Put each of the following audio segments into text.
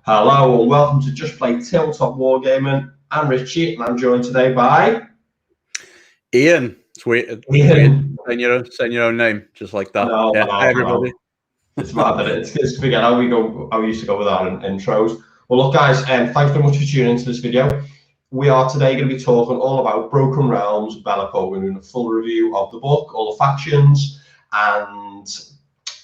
Hello and welcome to Just Play Tabletop Wargaming. I'm Richie and I'm joined today by Ian. It's weird. Ian. Saying your own name just like that. No, Hi everybody. It's mad that it's to forget how we used to go with our intros. Well, look, guys, thanks very much for tuning into this video. We are today going to be talking all about Broken Realms, Bellico. We're doing a full review of the book, all the factions, and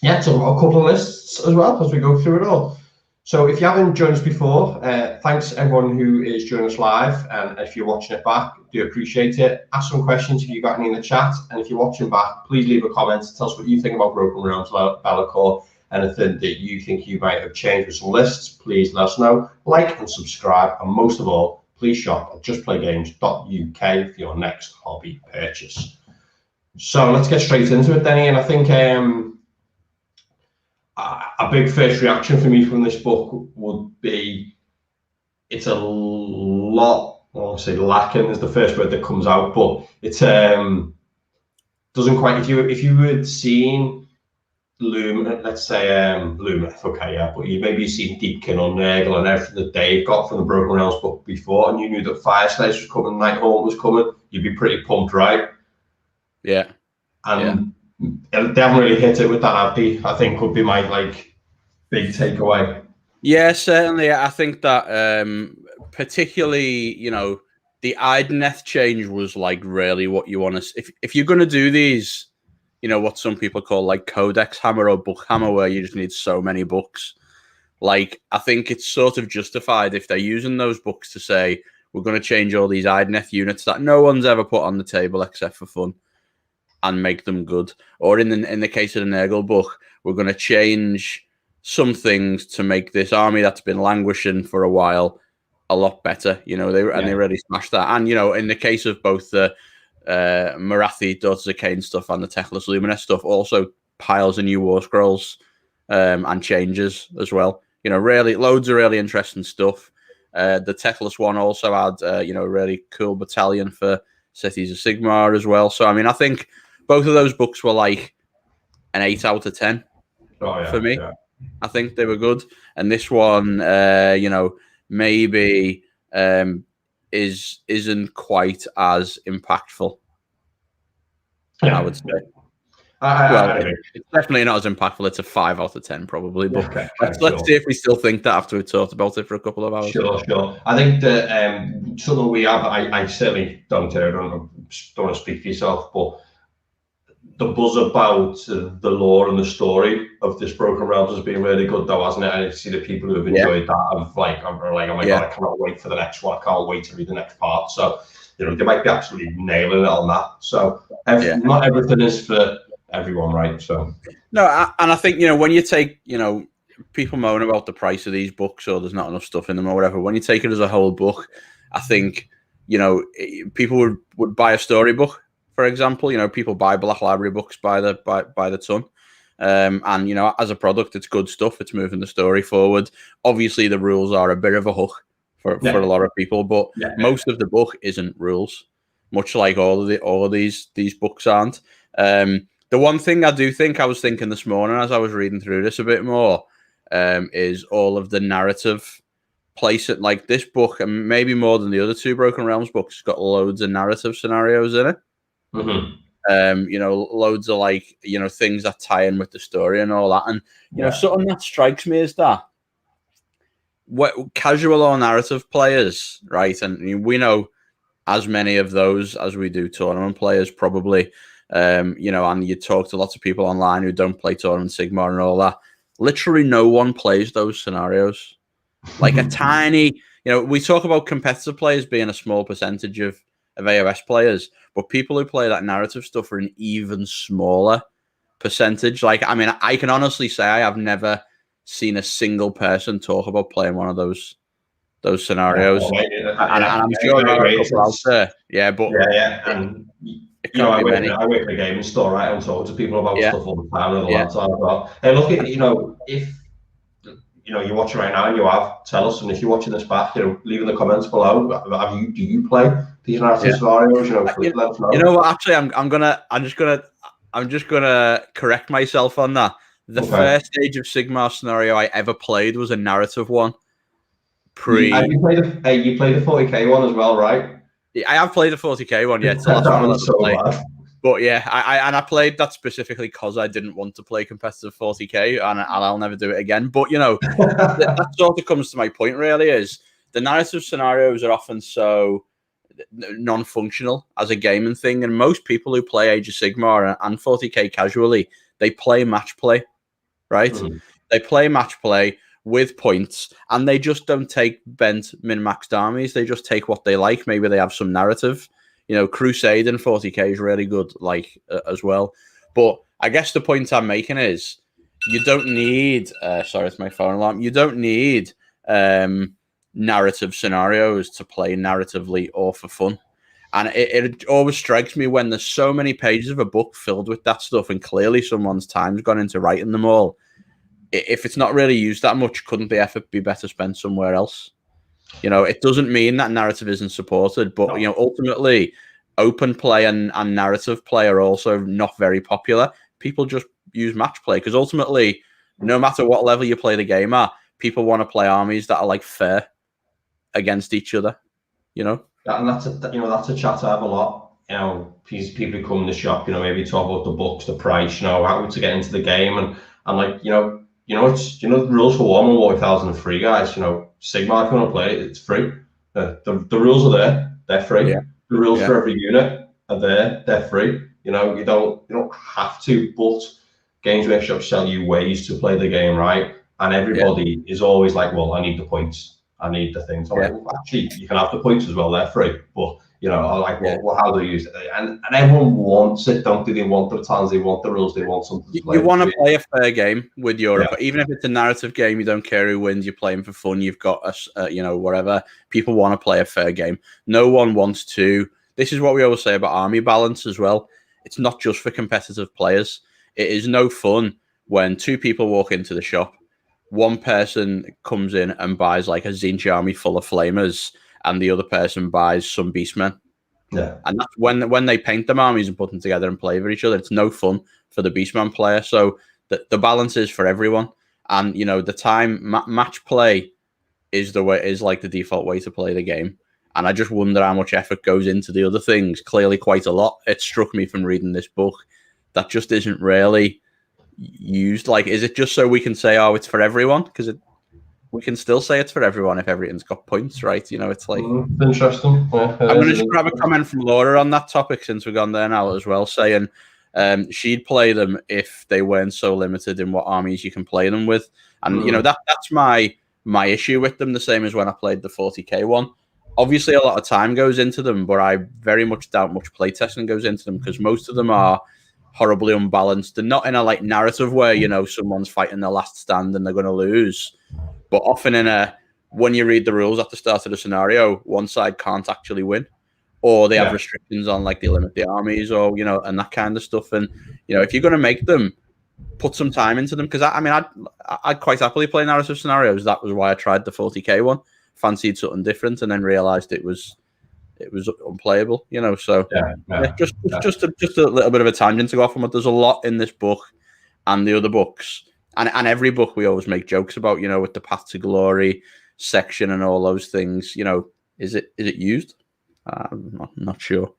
yeah, talk about a couple of lists as well as we go through it all. So if you haven't joined us before, thanks everyone who is joining us live, and if you're watching it back, do appreciate it. Ask some questions if you've got any in the chat, and if you're watching back, please leave a comment. Tell us what you think about Broken Realms, Bellico, anything that you think you might have changed with some lists. Please let us know. Like and subscribe, and most of all, please shop at justplaygames.uk for your next hobby purchase. So let's get straight into it, Denny, and I think a big first reaction for me from this book would be it's a lot, I won't say lacking is the first word that comes out, but it doesn't quite, if you had seen let's say Lumineth, okay, yeah, but maybe you've seen Deepkin or Nurgle and everything that they've got from the Broken Realms book before, and you knew that Fire Slaves was coming, Nighthaunt was coming, you'd be pretty pumped, right? Yeah. And they haven't really hit it with that, have they? I think would be my big takeaway. Yeah, certainly. I think that particularly, the Idoneth change was really what you want to. If you're going to do these, what some people call Codex Hammer or Book Hammer, where you just need so many books. I think it's sort of justified if they're using those books to say we're going to change all these Idoneth units that no one's ever put on the table except for fun, and make them good. Or in the case of the Nurgle book, we're going to change some things to make this army that's been languishing for a while a lot better. They really smashed that. And in the case of both the Marathi Daughters of Cain stuff and the Techless Lumineth stuff, also piles of new war scrolls and changes as well. Really loads of really interesting stuff. The Techless one also had a really cool battalion for Cities of Sigmar as well. So I think both of those books were an 8 out of 10 for me. Yeah. I think they were good. And this one, maybe isn't quite as impactful, I would say. It's definitely not as impactful. It's a 5 out of 10 probably. But let's see if we still think that after we talked about it for a couple of hours. Sure. I think that something we have, I certainly don't want to speak for yourself, but the buzz about the lore and the story of this Broken Realms has been really good, though, hasn't it? I see the people who have enjoyed that of oh my God, I cannot wait for the next one. I can't wait to read the next part. So, they might be absolutely nailing it on that. So, not everything is for everyone, right? So, no, and I think, when you take, people moan about the price of these books or there's not enough stuff in them or whatever. When you take it as a whole book, I think, people would buy a storybook. For example, people buy Black Library books by the ton, and as a product, it's good stuff. It's moving the story forward. Obviously, the rules are a bit of a hook for a lot of people, but most of the book isn't rules, much like all of these books aren't. The one thing I do think I was thinking this morning as I was reading through this a bit more is all of the narrative place it. This book, and maybe more than the other two Broken Realms books, has got loads of narrative scenarios in it. Mm-hmm. Loads of things that tie in with the story and all that, and something that strikes me is that what casual or narrative players, right? And we know as many of those as we do tournament players, probably. And you talk to lots of people online who don't play Tournament Sigmar and all that. Literally, no one plays those scenarios. A tiny, we talk about competitive players being a small percentage of AOS players, but people who play that narrative stuff are an even smaller percentage. I can honestly say I have never seen a single person talk about playing one of those scenarios. And I'm sure there are a couple out there. Yeah, but and I work in a gaming store, right? I'm talking to people about stuff all the time and all that sort of stuff. And look at if you're watching right now and you have, tell us, and if you're watching this back, leave in the comments below. Do you play these narrative scenarios? Let us know. Actually, I'm just gonna correct myself on that. The first Age of Sigmar scenario I ever played was a narrative one, You played the 40k one as well, right? I have played the 40k one. Yeah, it's the last That one one's so bad. But yeah, I played that specifically because I didn't want to play competitive 40k, and I'll never do it again. But you know, that sort of comes to my point. Really, is the narrative scenarios are often so non-functional as a gaming thing, and most people who play Age of Sigmar and 40k casually, they play match play, right? They play match play with points, and they just don't take bent min-maxed armies. They just take what they like. Maybe they have some narrative. You know, Crusade in 40k is really good, like as well. But I guess the point I'm making is you don't need. Sorry, it's my phone alarm. You don't need narrative scenarios to play narratively or for fun. And it always strikes me when there's so many pages of a book filled with that stuff, and clearly someone's time's gone into writing them all. If it's not really used that much, couldn't the effort be better spent somewhere else? You know, it doesn't mean that narrative isn't supported, but you know, ultimately, open play and narrative play are also not very popular. People just use match play because ultimately, no matter what level you play the game at, people want to play armies that are like fair against each other. You know, and that's a chat I have a lot. You know, people come in the shop. You know, maybe talk about the books, the price. You know, how to get into the game, and like it's the rules for Warhammer 4003, guys. You know, Sigmar, if you want to play it, it's free. The rules are there; they're free. Yeah. The rules for every unit are there; they're free. You know, you don't have to, but Games Workshop sell you ways to play the game, right? And everybody is always like, "Well, I need the points. I need the things." I'm like, well, actually, you can have the points as well; they're free. But you know, I like, well, how do you use it? And everyone wants it, don't they? They want the battalions, they want the rules, they want something to play. You want to play a fair game with Europe, even if it's a narrative game. You don't care who wins. You're playing for fun. You've got whatever. People want to play a fair game. No one wants to. This is what we always say about army balance as well. It's not just for competitive players. It is no fun when two people walk into the shop. One person comes in and buys like a Zeech army full of flamers, and the other person buys some beastmen. Yeah. And that's when they paint them armies and put them together and play with each other. It's no fun for the beastman player. So the balance is for everyone. And you know, the time match play is like the default way to play the game. And I just wonder how much effort goes into the other things. Clearly quite a lot. It struck me from reading this book that just isn't really used. Like, is it just so we can say, oh, it's for everyone? Because we can still say it's for everyone if everything's got points, right? You know, it's like interesting. I'm going to just grab a comment from Laura on that topic since we've gone there now as well, saying she'd play them if they weren't so limited in what armies you can play them with. And you know, that's my issue with them. The same as when I played the 40k one. Obviously, a lot of time goes into them, but I very much doubt much playtesting goes into them because most of them are horribly unbalanced and not in a like narrative where, you know, someone's fighting their last stand and they're going to lose, but often in a, when you read the rules at the start of the scenario, one side can't actually win, or they have restrictions on, like, they limit the armies, or, you know, and that kind of stuff. And, you know, if you're going to make them, put some time into them, because I'd quite happily play narrative scenarios. That was why I tried the 40k one, fancied something different, and then realized it was unplayable, you know. So just a little bit of a tangent to go off on, but there's a lot in this book and the other books, and every book we always make jokes about, you know, with the Path to Glory section and all those things. You know, is it used? I'm not sure.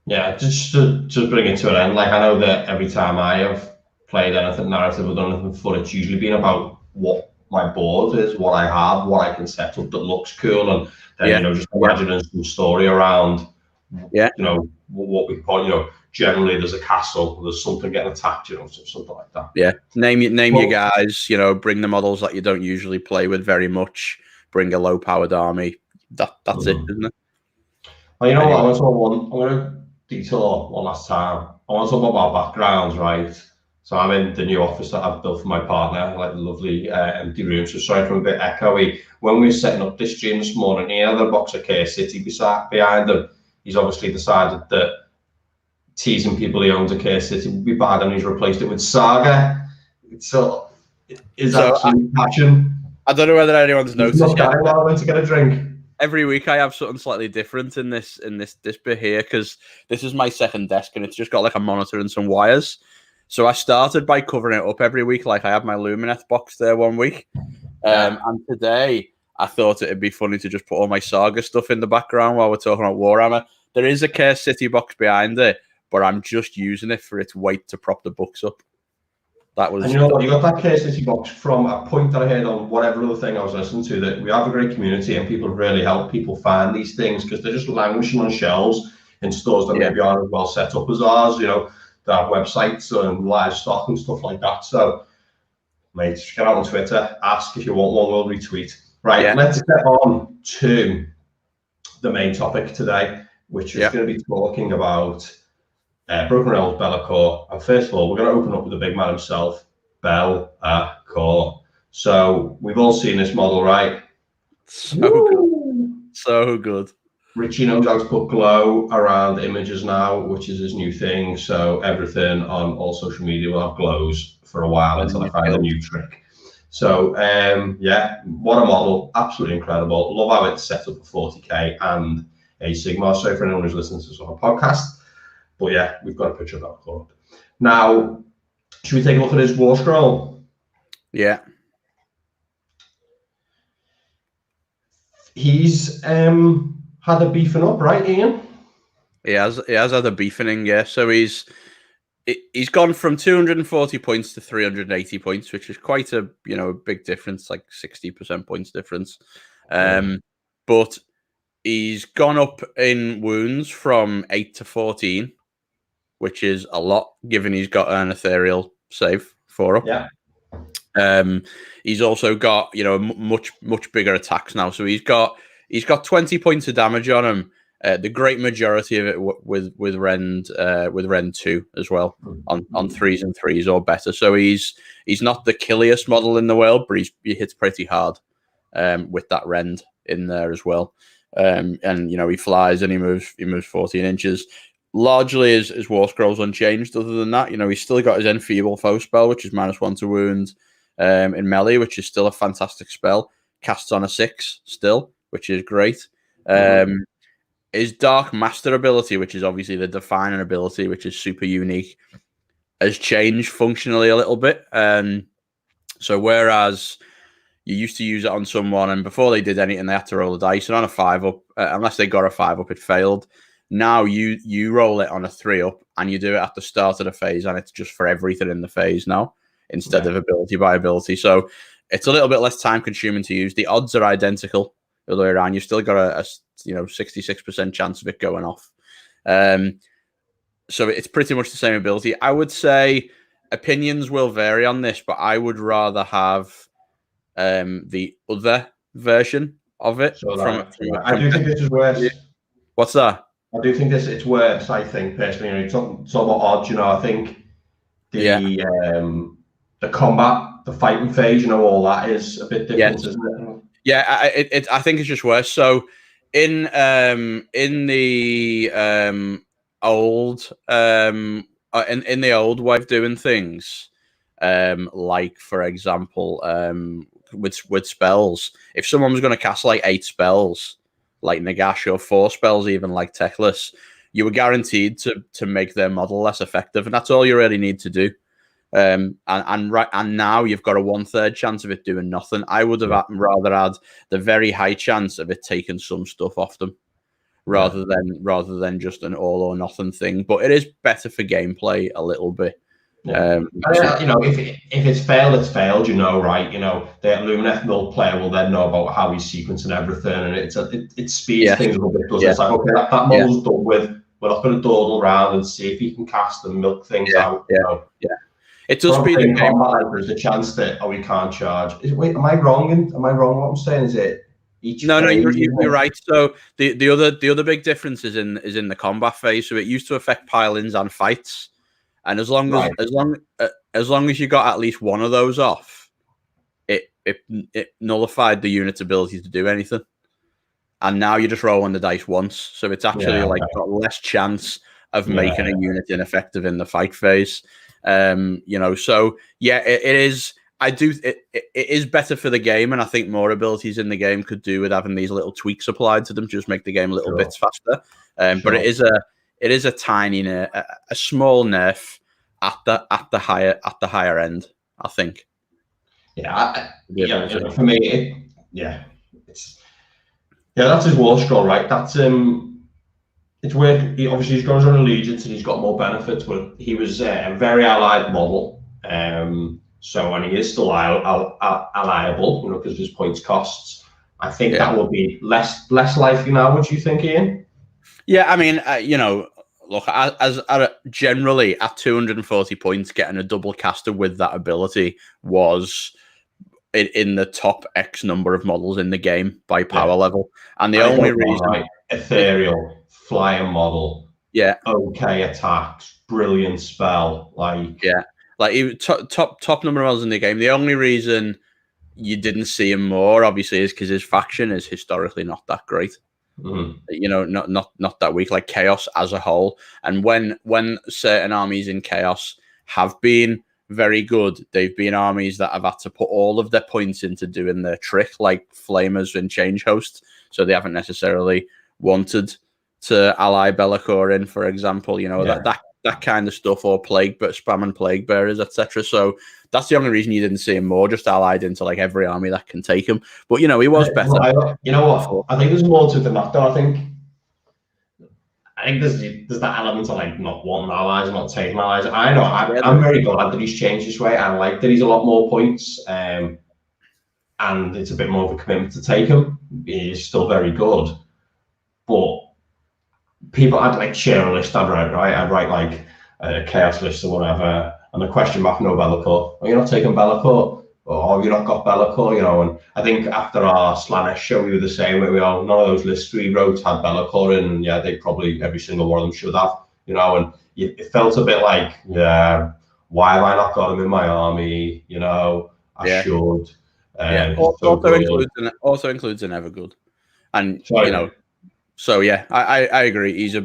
Yeah, just to bring it to an end, like, I know that every time I have played anything narrative or done anything fun, it's usually been about what my board is, what I have, what I can set up that looks cool, and then you know, just imagining some story around, you know, what we call, you know, generally there's a castle, there's something getting attacked, you know, something like that. Yeah, name your guys, you know, bring the models that you don't usually play with very much, bring a low powered army. That's it, isn't it? Well, you know what, I'm going to detail one last time. I want to talk about our backgrounds, right? So I'm in the new office that I've built for my partner, like the lovely empty room. So sorry for a bit echoey. When we were setting up this stream this morning, he had a box of Care City behind him. He's obviously decided that teasing people he owns a Care City would be bad, and he's replaced it with Saga. So is that passion? I don't know whether anyone's noticed yet. I went to get a drink. Every week I have something slightly different in this bit here, because this is my second desk and it's just got like a monitor and some wires. So I started by covering it up every week. Like, I have my Lumineth box there one week. And today I thought it'd be funny to just put all my Saga stuff in the background while we're talking about Warhammer. There is a Curse City box behind it, but I'm just using it for its weight to prop the books up. That was. And you know what? You got that Gas City box from a point that I heard on whatever other thing I was listening to, that we have a great community and people really help people find these things because they're just languishing on shelves in stores that maybe aren't as well set up as ours. You know, they have websites and live stock and stuff like that. So, mate, just get out on Twitter, ask if you want one, we'll retweet. Right, let's get on to the main topic today, which is going to be talking about Broken Realms Be'lakor. And first of all, we're going to open up with the big man himself, Be'lakor. So we've all seen this model, right? So good. So good. Ritchie knows how to put glow around images now, which is his new thing. So everything on all social media will have glows for a while until I find a new trick. So yeah, what a model, absolutely incredible. Love how it's set up for 40k and a Sigmar. So for anyone who's listening to this on a podcast, but yeah, we've got a picture of that up. Now, should we take a look at his war scroll? Yeah. He's had a beefing up, right, Ian? He has had a beefing, yeah. So he's gone from 240 points to 380 points, which is quite a a big difference, like 60% points difference. But he's gone up in wounds from 8 to 14, which is a lot, given he's got an ethereal save 4 up. Yeah. He's also got much bigger attacks now. So he's got 20 points of damage on him. The great majority of it with Rend 2 as well on 3s and 3s or better. So he's not the killiest model in the world, but he hits pretty hard with that Rend in there as well. And he flies and he moves 14 inches. Largely his War Scroll's unchanged. Other than that, he's still got his Enfeeble Foe spell, which is -1 to wound in melee, which is still a fantastic spell. Casts on a 6 still, which is great. His Dark Master ability, which is obviously the defining ability, which is super unique, has changed functionally a little bit. So whereas you used to use it on someone, and before they did anything, they had to roll a dice, and on a 5-up, unless they got a 5-up, it failed. Now you roll it on a 3-up, and you do it at the start of the phase, and it's just for everything in the phase now, instead of ability by ability. So it's a little bit less time consuming to use. The odds are identical the other way around. You've still got a 66% chance of it going off. So it's pretty much the same ability. I would say opinions will vary on this, but I would rather have the other version of it. I do think this is worse. What's that? I do think it's worse. I think personally, it's somewhat odd. I think the combat, the fighting phase, all that is a bit different, isn't it? Yeah, I think it's just worse. So in the old in the old way of doing things, like for example, with spells, if someone was going to cast like 8 spells, like Nagash, or 4 spells, even like Techless, you were guaranteed to make their model less effective, and that's all you really need to do. And now you've got a 1/3 chance of it doing nothing. I would have rather had the very high chance of it taking some stuff off them, rather than just an all or nothing thing. But it is better for gameplay a little bit. If it's failed, it's failed. Right? The Lumineth Mill player will then know about how he's sequencing everything, and it speeds things a little bit. It's like, okay, that model's done with. We're not going to dawdle around and see if he can cast and milk things out. It does speed the game. There's a chance that we can't charge. Am I wrong? Am I wrong? What I'm saying is it each. No, you're right. So the other big difference is in the combat phase. So it used to affect pile-ins and fights, and as long as you got at least one of those off, it nullified the unit's ability to do anything. And now you're just rolling the dice once, so it's actually got less chance of making a unit ineffective in the fight phase. So it is. It is better for the game, and I think more abilities in the game could do with having these little tweaks applied to them, just make the game a little bits faster. But it is a tiny, a small nerf at the higher end, I think. For me, Yeah, that's his war scroll, right? That's it's where obviously he's got his own allegiance and he's got more benefits, but he was a very allied model. So, and he is still alliable, you know, because of his points costs. I think that will be less likely now. What do you think, Ian? Yeah, I mean, you know, look, as generally at 240 points, getting a double caster with that ability was in the top X number of models in the game by power level, and the only reason, right, ethereal flying model, okay attacks, brilliant spell, like top number of models in the game. The only reason you didn't see him more, obviously, is because his faction is historically not that great. You know, not that weak, like Chaos as a whole. And when certain armies in Chaos have been very good, they've been armies that have had to put all of their points into doing their trick, like Flamers and Change Host. So they haven't necessarily wanted to ally Be'lakor in, for example. You know, that kind of stuff, or spam and plague bearers, etc. So that's the only reason you didn't see him more, just allied into like every army that can take him. But you know, he was better. You know what? I think there's more to the than that, though. I think there's that element of like not wanting allies, not taking allies. I know I'm very glad that he's changed his way. I like that he's a lot more points, and it's a bit more of a commitment to take him. He's still very good, but people, I'd like share a list. I'd write like a chaos list or whatever, and a question mark, no Be'lakor. Are you not taking Be'lakor? Or have you not got Be'lakor? You know, and I think after our Slanesh show, we were the same. None of those lists we wrote had Be'lakor in, and they probably every single one of them should have. You know, and it felt a bit like, why have I not got him in my army? You know, I should. Also includes an Evergood, and you know. So I agree. He's a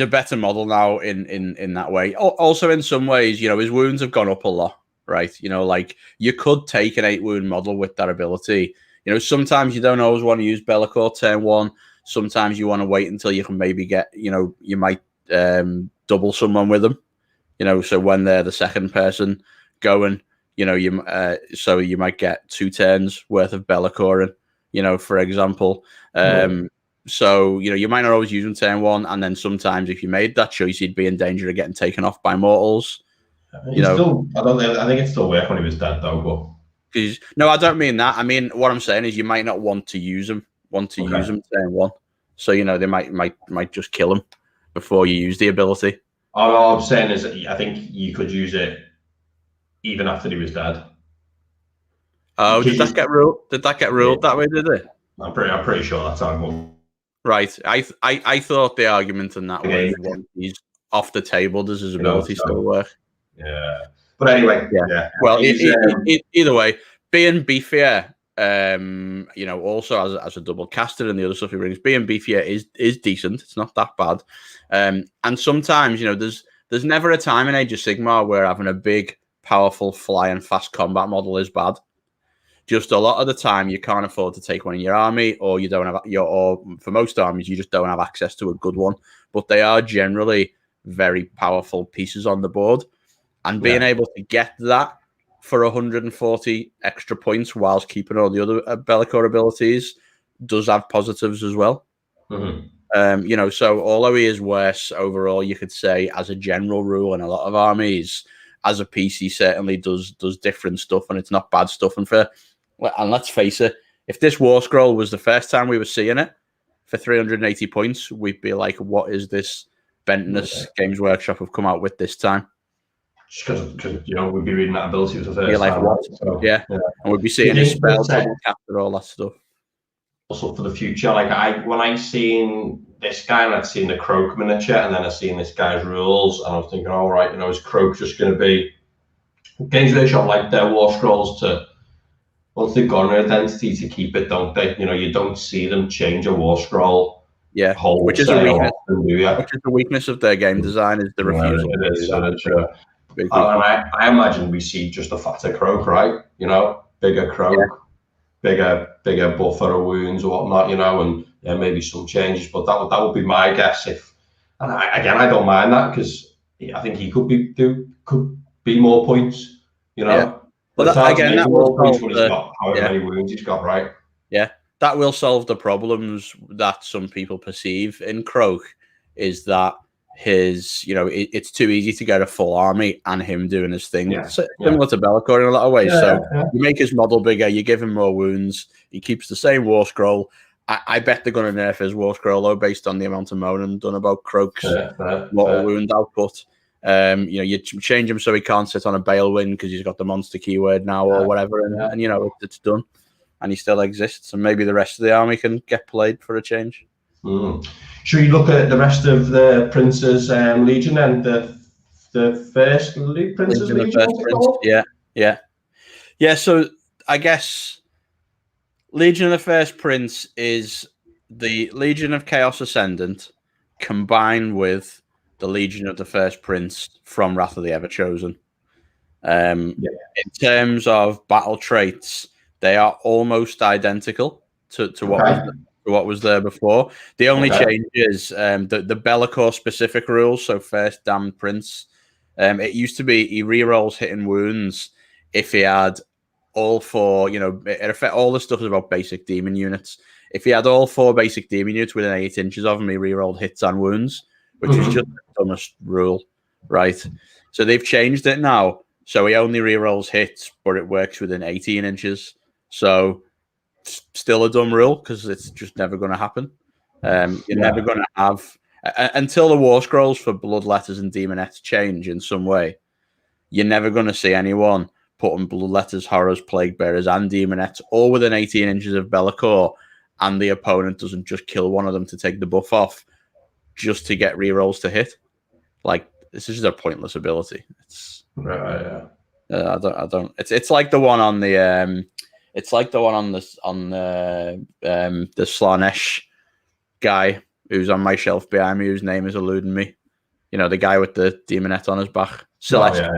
better model now in that way. Also, in some ways, you know, his wounds have gone up a lot, right? You know, like you could take an 8-wound model with that ability. You know, sometimes you don't always want to use Be'lakor turn 1. Sometimes you want to wait until you can maybe get, you know, you might double someone with them. You know, so when they're the second person going, you know, so you might get 2 turns worth of Be'lakor in. You know, for example, so you know you might not always use them turn 1, and then sometimes if you made that choice, you'd be in danger of getting taken off by mortals. I think it's still work when he was dead though. But no, I don't mean that. I mean what I'm saying is you might not want to use them. Use them turn 1, so you know they might just kill him before you use the ability. All I'm saying is I think you could use it even after he was dead. Oh, did that get ruled? Did that get ruled that way? Did it? I'm pretty sure that's how it was. Right. I thought the argument in that way was he's off the table. Does his ability still work? Yeah. But anyway, Well, either way, being beefier, you know, also as a double caster and the other stuff he brings, being beefier is decent. It's not that bad. And sometimes, you know, there's never a time in Age of Sigmar where having a big, powerful, flying, fast combat model is bad. Just a lot of the time, you can't afford to take one in your army, or you don't have or for most armies, you just don't have access to a good one. But they are generally very powerful pieces on the board, and being able to get that for 140 extra points whilst keeping all the other Be'lakor abilities does have positives as well. You know, so although he is worse overall, you could say as a general rule in a lot of armies, as a piece, he certainly does different stuff, and it's not bad stuff. And let's face it, if this War Scroll was the first time we were seeing it for 380 points, we'd be like, what is this bentness Games Workshop have come out with this time? Just because you know, we'd be reading that ability for the first time. What? So, and we'd be seeing his spells, capture, all that stuff. Also for the future, like when I seen this guy and I'd seen the Croak miniature, and then I seen this guy's rules, and I was thinking, all right, you know, is Croak just going to be Games Workshop like their War Scrolls to, once they've got an identity, to keep it, don't they? You know, you don't see them change a War Scroll. Yeah, which is a weakness. Which is the weakness of their game design, is the refusal. And I imagine we see just a fatter Croak, right? You know, bigger Croak, bigger buffer of wounds or whatnot, you know, and maybe some changes. But that would be my guess. And I don't mind that, because I think he could be more points, you know. But again, that will solve however many wounds he's got, right? Yeah, that will solve the problems that some people perceive in Croak, is that his, it's too easy to get a full army and him doing his thing. Similar to Be'lakor in a lot of ways. You make his model bigger, you give him more wounds, he keeps the same war scroll. I bet they're going to nerf his war scroll though, based on the amount of moaning done about Croak's mortal wound output. You change him so he can't sit on a Balewind because he's got the monster keyword now or whatever, and it's done, and he still exists, and maybe the rest of the army can get played for a change. Should we look at the rest of the Prince's Legion and the first Prince's Legion? Yeah. So I guess Legion of the First Prince is the Legion of Chaos Ascendant combined with the Legion of the First Prince from Wrath of the Everchosen. In terms of battle traits, they are almost identical to what was there before. The only change is the Be'lakor specific rules. So first Damned Prince, it used to be he rerolls hitting wounds if he had all four. It affect all the stuff is about basic demon units. If he had all four basic demon units within 8 inches of him, he rerolled hits and wounds, which is just the dumbest rule, right? So they've changed it now. So he only rerolls hits, but it works within 18 inches. So still a dumb rule because it's just never going to happen. You're never going to have until the war scrolls for Bloodletters and Demonettes change in some way. You're never going to see anyone putting Bloodletters, Horrors, Plague Bearers, and Demonettes all within 18 inches of Be'lakor, and the opponent doesn't just kill one of them to take the buff off just to get rerolls to hit. Like, this is just a pointless ability. It's I don't. It's like the one on the it's like the one on the Slaanesh guy who's on my shelf behind me, whose name is eluding me. The guy with the demonette on his back. Celeste.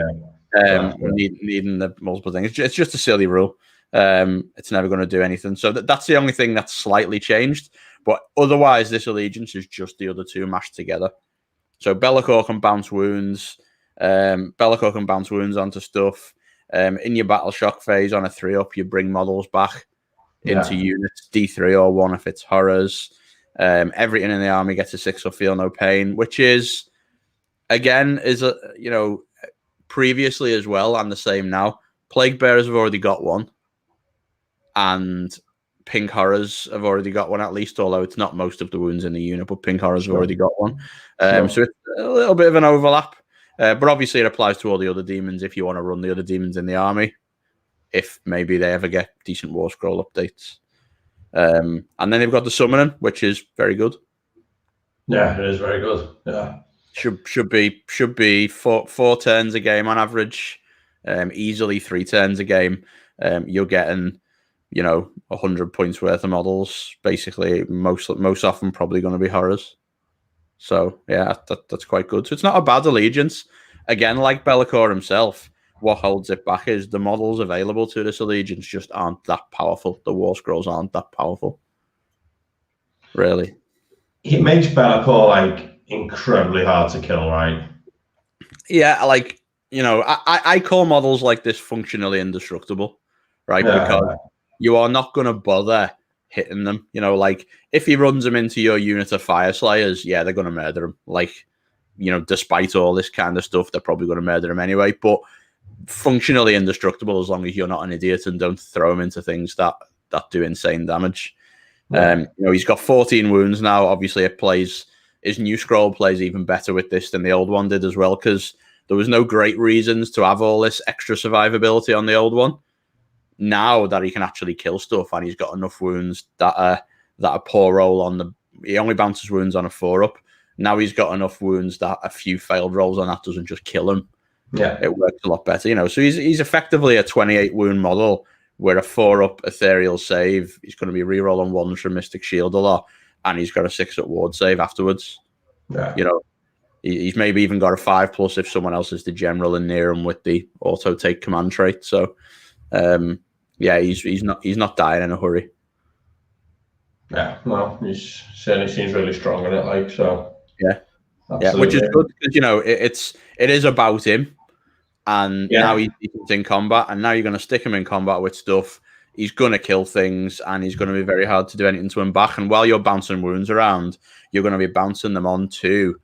Needing the multiple things. It's just a silly rule. It's never going to do anything. So that's the only thing that's slightly changed. But otherwise, this allegiance is just the other two mashed together. So Be'lakor can bounce wounds. Be'lakor can bounce wounds onto stuff. In your battle shock phase on a 3-up, you bring models back into units, D3 or 1 if it's horrors. Everything in the army gets a 6 or feel no pain, which is, again, previously as well and the same now. Plague Bearers have already got one, and Pink Horrors have already got one at least, although it's not most of the wounds in the unit, but Pink Horrors have already got one. So it's a little bit of an overlap. But obviously it applies to all the other demons if you want to run the other demons in the army, if maybe they ever get decent War Scroll updates. And then they've got the Summoning, which is very good. Yeah, it is very good. Yeah. Should be four turns a game on average. Easily 3 turns a game. You're getting, 100 points worth of models. Basically, most often probably going to be horrors. So yeah, that's quite good. So it's not a bad allegiance. Again, like Be'lakor himself, what holds it back is the models available to this allegiance just aren't that powerful. The war scrolls aren't that powerful, really. It makes Be'lakor incredibly hard to kill, right? Yeah, I call models like this functionally indestructible, right? Because you are not going to bother hitting them. If he runs them into your unit of Fire Slayers, yeah, they're going to murder him. Despite all this kind of stuff, they're probably going to murder him anyway. But functionally indestructible as long as you're not an idiot and don't throw him into things that do insane damage. Yeah. He's got 14 wounds now. Obviously, his new scroll plays even better with this than the old one did as well, because there was no great reasons to have all this extra survivability on the old one. Now that he can actually kill stuff and he's got enough wounds that a poor roll on he only bounces wounds on a 4-up. Now he's got enough wounds that a few failed rolls on that doesn't just kill him. Yeah, it works a lot better. So he's effectively a 28 wound model where a 4-up ethereal save, he's going to be reroll on 1s from Mystic Shield a lot, and he's got a 6-up ward save afterwards. Yeah, he's maybe even got a 5+ if someone else is the general and near him with the auto take command trait. So yeah, he's not dying in a hurry. Yeah, well, he certainly seems really strong in it, so. Yeah, absolutely. Yeah, which is good because it is about him, and now he's in combat, and now you're going to stick him in combat with stuff. He's going to kill things, and he's going to be very hard to do anything to him back. And while you're bouncing wounds around, you're going to be bouncing them onto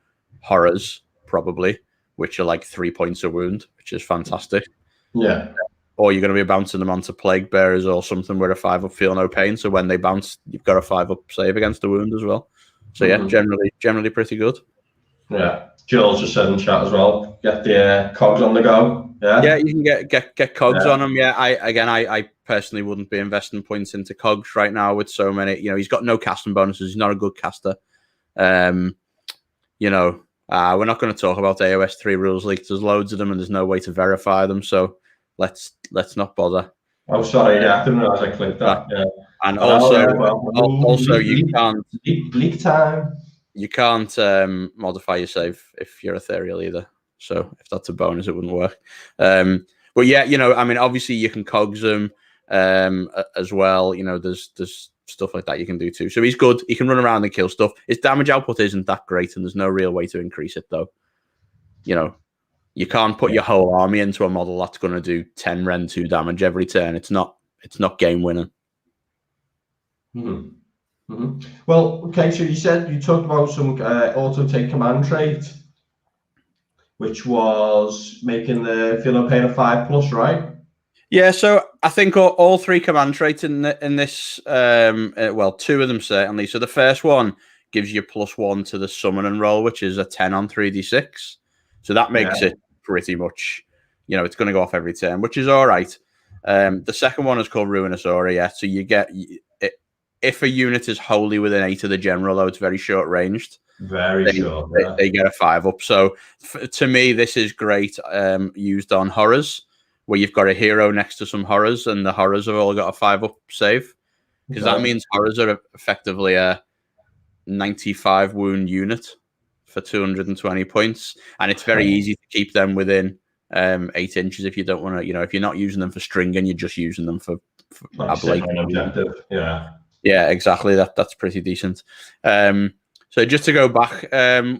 horrors, probably, which are like 3 points a wound, which is fantastic. Yeah. Or you're going to be bouncing them onto plague bearers or something where a 5-up feel no pain. So when they bounce, you've got a 5-up save against the wound as well. So yeah, generally pretty good. Yeah. Joel's just said in chat as well. Get the cogs on the go. Yeah. You can get cogs on them. Yeah. I personally wouldn't be investing points into cogs right now with so many. He's got no casting bonuses. He's not a good caster. We're not going to talk about AOS 3 rules leaks. There's loads of them, and there's no way to verify them. So let's not bother. Oh, sorry. Yeah, I didn't realize I clicked that. Yeah. And also you can't bleak time. You can't modify your save if you're ethereal either. So if that's a bonus, it wouldn't work. But yeah, obviously you can cogs them as well. There's stuff like that you can do too. So he's good. He can run around and kill stuff. His damage output isn't that great, and there's no real way to increase it though. You can't put your whole army into a model that's going to do 10 Ren 2 damage every turn. It's not game winning. Well, okay, so you talked about some auto take command trait, which was making the feel no pain a 5+, right? Yeah, so I think all 3 command traits in this, well, 2 of them certainly. So the first one gives you +1 to the summon and roll, which is a 10 on 3d6. So that makes it pretty much, it's going to go off every turn, which is all right. The second one is called Ruinous Aura, yeah. So you get, if a unit is wholly within 8 of the general, though, it's very short ranged. They get a 5-up. So to me, this is great used on horrors, where you've got a hero next to some horrors, and the horrors have all got a 5-up save. Because that means horrors are effectively a 95 wound unit for 220 points. And it's very easy to keep them within 8 inches if you don't want to, if you're not using them for stringing, you're just using them for like an objective. Yeah, exactly. That's pretty decent. So just to go back, JP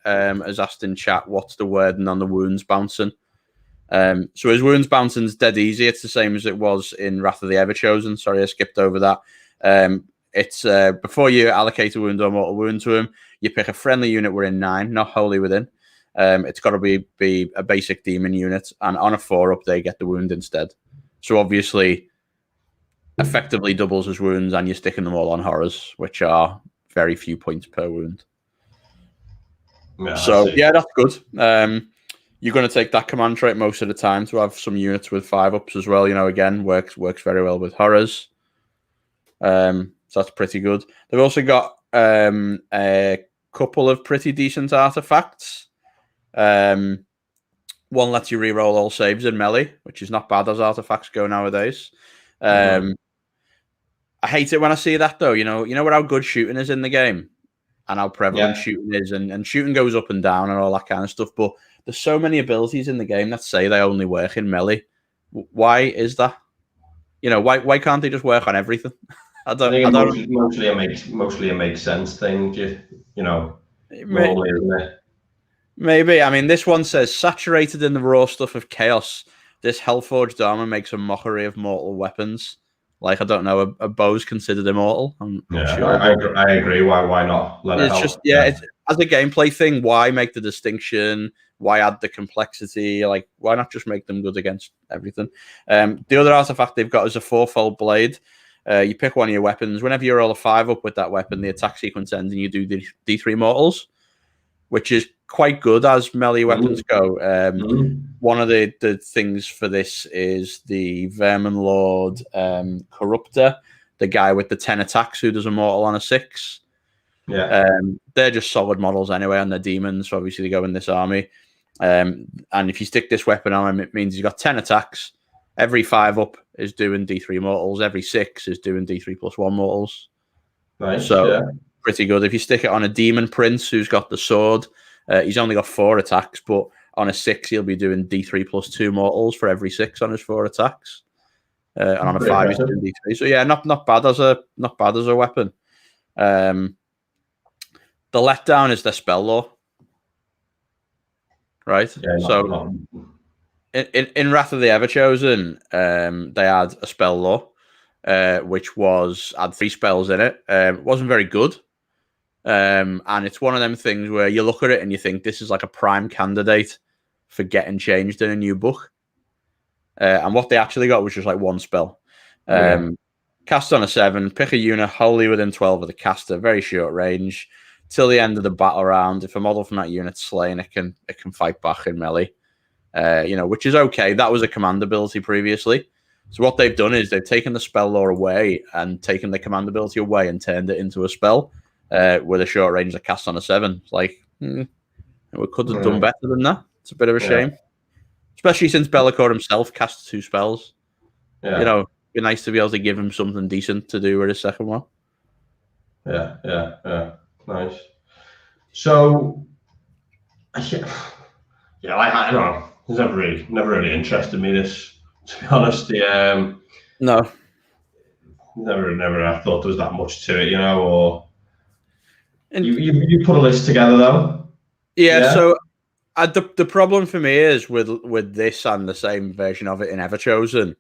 has asked in chat, what's the wording on the wounds bouncing? So his wounds bouncing is dead easy. It's the same as it was in Wrath of the Everchosen. Sorry, I skipped over that. It's before you allocate a wound or mortal wound to him, you pick a friendly unit within 9, not wholly within. It's got to be a basic demon unit, and on a 4-up, they get the wound instead. So obviously, effectively doubles his wounds, and you're sticking them all on horrors, which are very few points per wound. Yeah, that's good. You're going to take that command trait most of the time to have some units with 5-ups as well. Again, works very well with horrors. So that's pretty good. They've also got a couple of pretty decent artifacts. One lets you reroll all saves in melee, which is not bad as artifacts go nowadays. I hate it when I see that though. You know how good shooting is in the game, and how prevalent shooting is, and shooting goes up and down and all that kind of stuff. But there's so many abilities in the game that say they only work in melee. Why is that? Why can't they just work on everything? I think it's mostly a makes sense thing. Normally, isn't it? Maybe. I mean, this one says, saturated in the raw stuff of chaos, this Hellforged armor makes a mockery of mortal weapons. Like, I don't know, a bow's considered immortal. I'm not sure. I agree. Why not let it help? It's as a gameplay thing, why make the distinction? Why add the complexity? Like, why not just make them good against everything? The other artifact they've got is a 4-fold blade. You pick one of your weapons. Whenever you roll a 5-up with that weapon, the attack sequence ends and you do D3 mortals, which is quite good as melee weapons go. One of the things for this is the Vermin Lord Corruptor, the guy with the 10 attacks who does a mortal on a 6. They're just solid models anyway, and they're demons, so obviously they go in this army. And if you stick this weapon on him, it means you've got 10 attacks. Every 5-up is doing D3 mortals. Every 6 is doing D3 + 1 mortals. Nice, pretty good. If you stick it on a demon prince who's got the sword, he's only got 4 attacks, but on a 6 he'll be doing D3 + 2 mortals for every 6 on his 4 attacks. And on a 5 he's doing D3. So yeah, not bad as a weapon. The letdown is their spell law. right? Yeah, So in Wrath of the Everchosen, they had a spell law, which had 3 spells in it. It wasn't very good. And it's one of them things where you look at it and you think this is like a prime candidate for getting changed in a new book. And what they actually got was just like 1 spell. Cast on a 7, pick a unit wholly within 12 of the caster, very short range. Till the end of the battle round, if a model from that unit's slain, it can fight back in melee. Which is okay. That was a command ability previously. So what they've done is they've taken the spell lore away and taken the command ability away and turned it into a spell with a short range that casts on a 7. It's like, we could have done better than that. It's a bit of a shame. Especially since Be'lakor himself casts 2 spells. Yeah. It'd be nice to be able to give him something decent to do with his second one. Yeah. Nice. So, I don't know. It's never really interested me, this, to be honest. No. Never I thought there was that much to it, or you put a list together though. Yeah. So the problem for me is with this and the same version of it in Everchosen,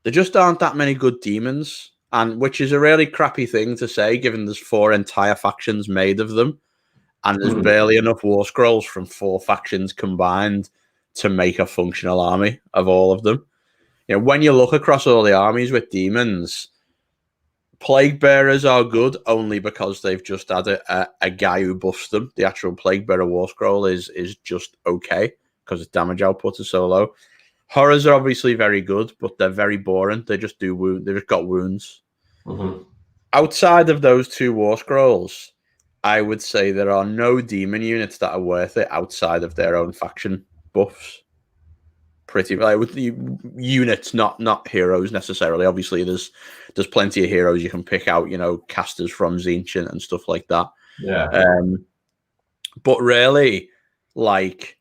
there just aren't that many good demons, and which is a really crappy thing to say given there's 4 entire factions made of them, and there's barely enough war scrolls from 4 factions combined to make a functional army of all of them. When you look across all the armies with demons, Plague Bearers are good only because they've just had a guy who buffs them. The actual Plague Bearer war scroll is just okay because its damage output is so low. Horrors are obviously very good, but they're very boring. They just do they've just got wounds. Outside of those 2 war scrolls, I would say there are no demon units that are worth it outside of their own faction buffs. Pretty like with the units, not heroes necessarily. Obviously, there's plenty of heroes you can pick out. Casters from Zeech and stuff like that. Yeah. But really, like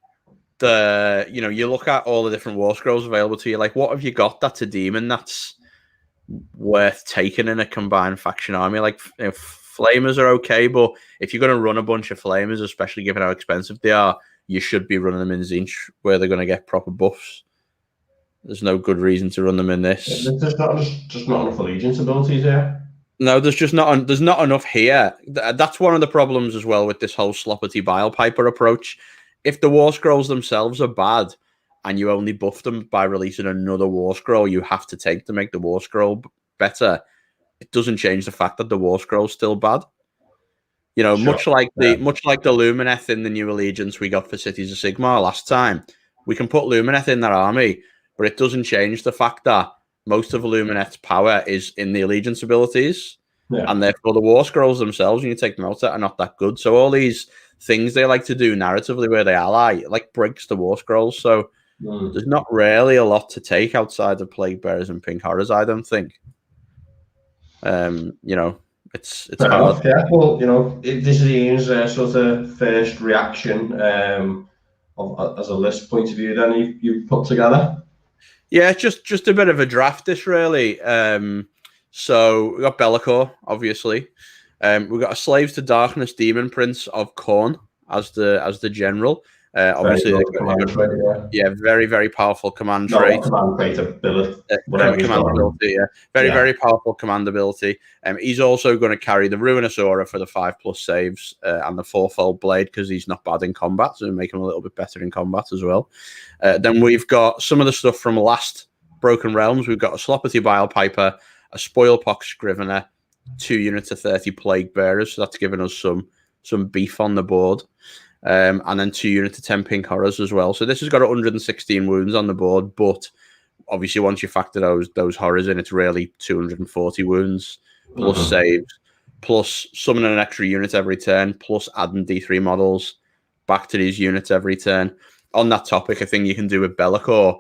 you look at all the different war scrolls available to you. Like, what have you got that's a demon that's worth taking in a combined faction army? Like, flamers are okay, but if you're going to run a bunch of flamers, especially given how expensive they are, you should be running them in Zeech where they're going to get proper buffs. There's no good reason to run them in this. There's just not enough allegiance abilities here. No, there's not enough here. That's one of the problems as well with this whole Sloppity Bile Piper approach. If the war scrolls themselves are bad and you only buff them by releasing another war scroll you have to take to make the war scroll better, it doesn't change the fact that the war scroll's still bad. Sure. much like the Lumineth in the new allegiance we got for Cities of Sigmar last time. We can put Lumineth in that army, but it doesn't change the fact that most of Lumineth's power is in the allegiance abilities, and therefore the war scrolls themselves, when you take them out, are not that good. So all these things they like to do narratively where they ally, like breaks the war scrolls. So there's not really a lot to take outside of Plague Bearers and Pink Horrors, I don't think. It's hard. Yeah, well, this is Ian's sort of first reaction as a list point of view. Then you put together. Yeah, just a bit of a draft. This really. So we got Be'lakor, obviously. We got a Slaves to Darkness Demon Prince of Khorne as the general. Obviously, very, very powerful command trait. Command trait ability. Very powerful command ability. He's also going to carry the Ruinous Aura for the 5+ saves and the 4-fold blade because he's not bad in combat, so make him a little bit better in combat as well. Then we've got some of the stuff from last Broken Realms. We've got a Sloppity Bile Piper, a Spoilpox Scrivener, 2 units of 30 Plague Bearers, so that's given us some beef on the board. And then 2 units of 10 Pink Horrors as well. So this has got 116 wounds on the board, but obviously once you factor those horrors in, it's really 240 wounds plus saves, plus summoning an extra unit every turn, plus adding D3 models back to these units every turn. On that topic, a thing you can do with Be'lakor,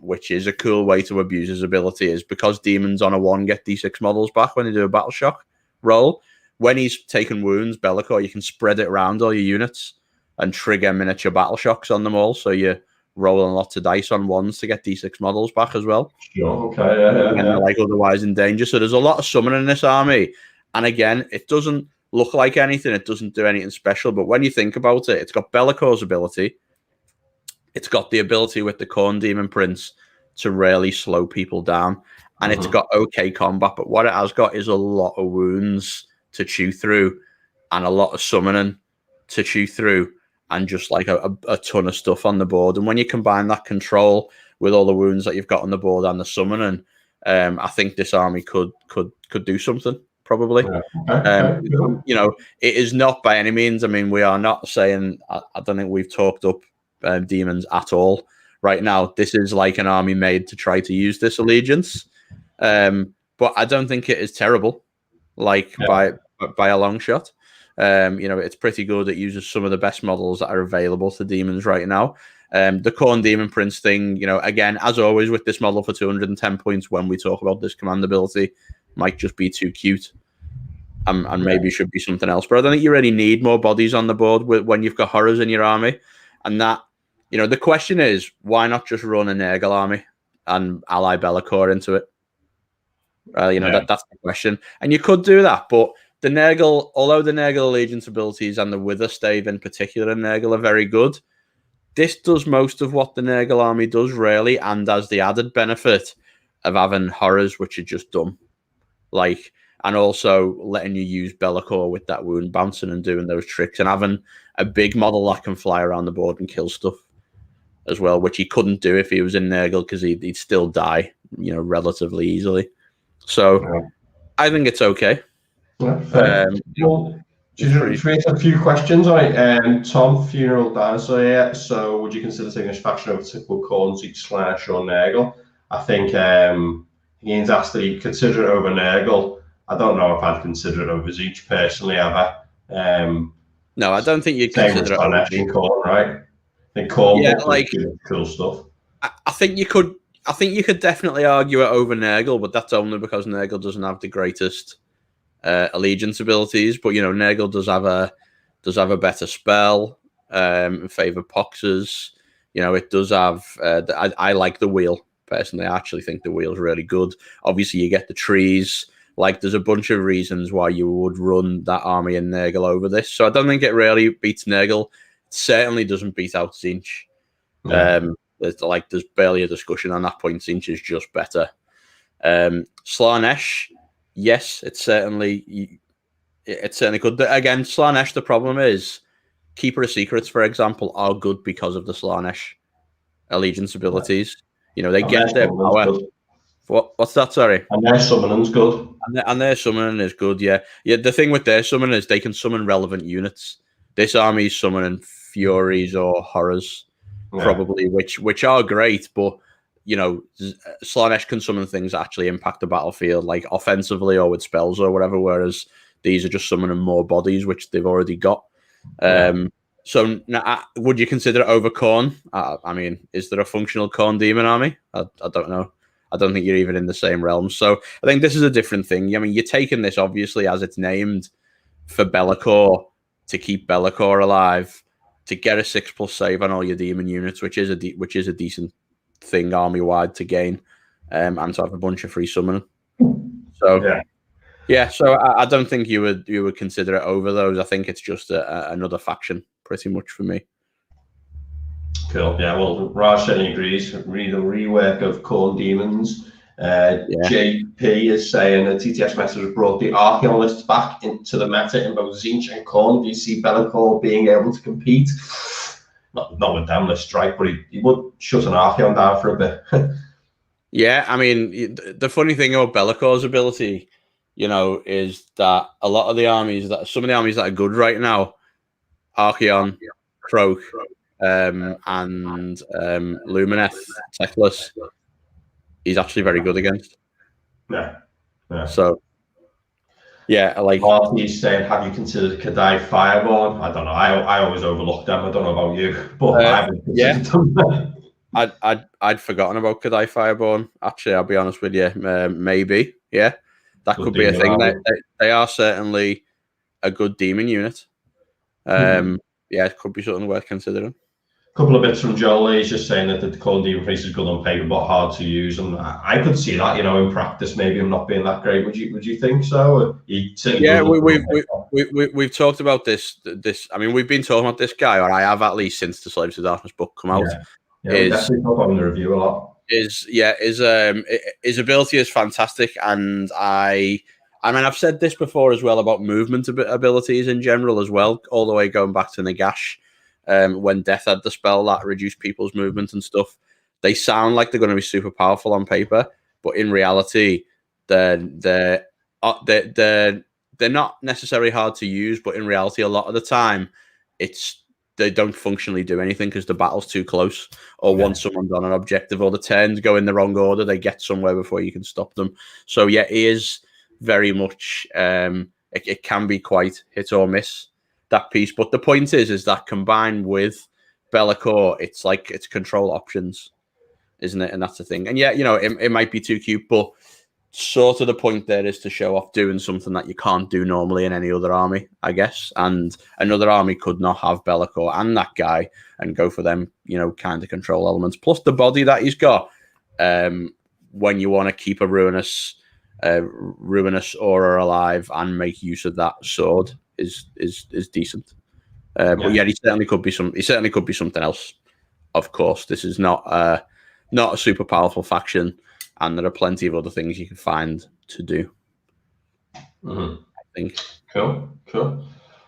which is a cool way to abuse his ability, is because demons on a 1 get D6 models back when they do a battle shock roll. When he's taken wounds, Be'lakor, you can spread it around all your units and trigger miniature battle shocks on them all. So you're rolling lots of dice on 1s to get D6 models back as well. Sure, okay, They're like otherwise in danger. So there's a lot of summoning in this army. And again, it doesn't look like anything. It doesn't do anything special. But when you think about it, it's got Be'lakor's ability, It's got the ability with the Khorne Demon Prince to really slow people down, and it's got okay combat. But what it has got is a lot of wounds to chew through, and a lot of summoning to chew through, and just like a ton of stuff on the board. And when you combine that control with all the wounds that you've got on the board and the summoning, I think this army could do something. Probably. You know, it is not by any means. I mean, we are not saying. I don't think we've talked up demons at all right now. This is like an army made to try to use this allegiance, but I don't think it is terrible. Like by a long shot. You know, it's pretty good. It uses some of the best models that are available to demons right now. The Khorne Demon Prince thing, you know, again, as always with this model for 210 points, when we talk about this commandability, might just be too cute, and maybe should be something else. But I don't think you really need more bodies on the board when you've got horrors in your army. And that, you know, the question is, why not just run a Nurgle army and ally Be'lakor into it? You know, that's the question. And you could do that, but the Nurgle, although the Nurgle allegiance abilities and the Wither Stave in particular in Nurgle are very good, this does most of what the Nurgle army does, really, and has the added benefit of having horrors, which are just dumb. Like, and also letting you use Be'lakor with that wound bouncing and doing those tricks, and having a big model that can fly around the board and kill stuff as well, which he couldn't do if he was in Nurgle, because he'd still die, you know, relatively easily. So I think it's okay. Just raise a few questions on it. Tom, Funeral Dinosaur here. So, would you consider taking this faction over typical Khorne, Zeech, Slash, or Nurgle? I think Ian's asked that you consider it over Nurgle. I don't know if I'd consider it over Zeech personally ever. No, I don't think you'd consider it over Khorne, right? I think Khorne like cool stuff. I think you could. I think you could definitely argue it over Nurgle, but that's only because Nurgle doesn't have the greatest allegiance abilities. But you know, Nurgle does have a better spell in favor of Poxes. You know, it does have. I like the wheel personally. I actually think the wheel's really good. Obviously, you get the trees. Like, there's a bunch of reasons why you would run that army in Nurgle over this. So I don't think it really beats Nurgle. It certainly doesn't beat out Zeech. There's barely a discussion on that point. Zeech is just better. Slaanesh, yes, it's certainly good. Again, Slaanesh, the problem is Keeper of Secrets, for example, are good because of the Slaanesh allegiance abilities. You know, they get their power. What's that? Sorry. And their summoning's good. And their summoning is good, yeah. Yeah, the thing with their summoning is they can summon relevant units. This army's summoning Furies or Horrors, probably, which are great, but, you know, Slaanesh can summon things that actually impact the battlefield, like offensively or with spells or whatever, whereas these are just summoning more bodies, which they've already got. So would you consider it over Khorne? I mean, is there a functional Khorne demon army? I don't know. I don't think you're even in the same realm. So I think this is a different thing. I mean, you're taking this, obviously, as it's named, for Be'lakor, to keep Be'lakor alive, to get a 6+ save on all your demon units, which is a decent thing army-wide to gain, and to have a bunch of free summoning. So, so I don't think you would consider it over those. I think it's just another faction, pretty much, for me. Cool. Yeah, well, Raj certainly agrees. Read the rework of Khorne Demons. JP is saying that TTS Meta has brought the Archeon lists back into the meta in both Zeech and Khorne. Do you see Be'lakor being able to compete? Not with them lists, right? But he would shut an Archeon down for a bit. Yeah, I mean, the funny thing about Be'lakor's ability, you know, is that some of the armies that are good right now, Archeon, Croak, and Lumineth, Teclis, he's actually very good against. Yeah. So, yeah, like Marty's saying, have you considered Kadai Fireborn? I don't know. I always overlook them. I don't know about you, but I haven't considered them. I'd forgotten about Kadai Fireborn. Actually, I'll be honest with you. Maybe, yeah, that could be a thing. They are certainly a good demon unit. Yeah, it could be something worth considering. A couple of bits from Joel. He's just saying that the Khorne Demon Prince is good on paper but hard to use, and I could see that, you know, in practice. Maybe I'm not being that great. Would you think so? Yeah, we've talked about this. I mean, we've been talking about this guy, or I have at least since the Slaves to Darkness book come out. Yeah, we definitely talk on the review a lot. His ability is fantastic, and I mean, I've said this before as well about movement abilities in general as well, all the way going back to Nagash, when Death had the spell that reduced people's movement and stuff. They sound like they're going to be super powerful on paper, but in reality, they're not necessarily hard to use. But in reality, a lot of the time, they don't functionally do anything because the battle's too close, or once someone's on an objective, or the turns go in the wrong order, they get somewhere before you can stop them. So yeah, he is very much it can be quite hit or miss, that piece. But the point is that combined with Be'lakor, it's control options, isn't it? And that's the thing. And yeah, it might be too cute, but sort of the point there is to show off doing something that you can't do normally in any other army, I guess. And another army could not have Be'lakor and that guy and go for them, kind of control elements. Plus the body that he's got, when you want to keep a ruinous aura alive and make use of that sword is decent. But yeah, he certainly could be something else. Of course, this is not a super powerful faction. And there are plenty of other things you can find to do. Mm-hmm. I think. Cool.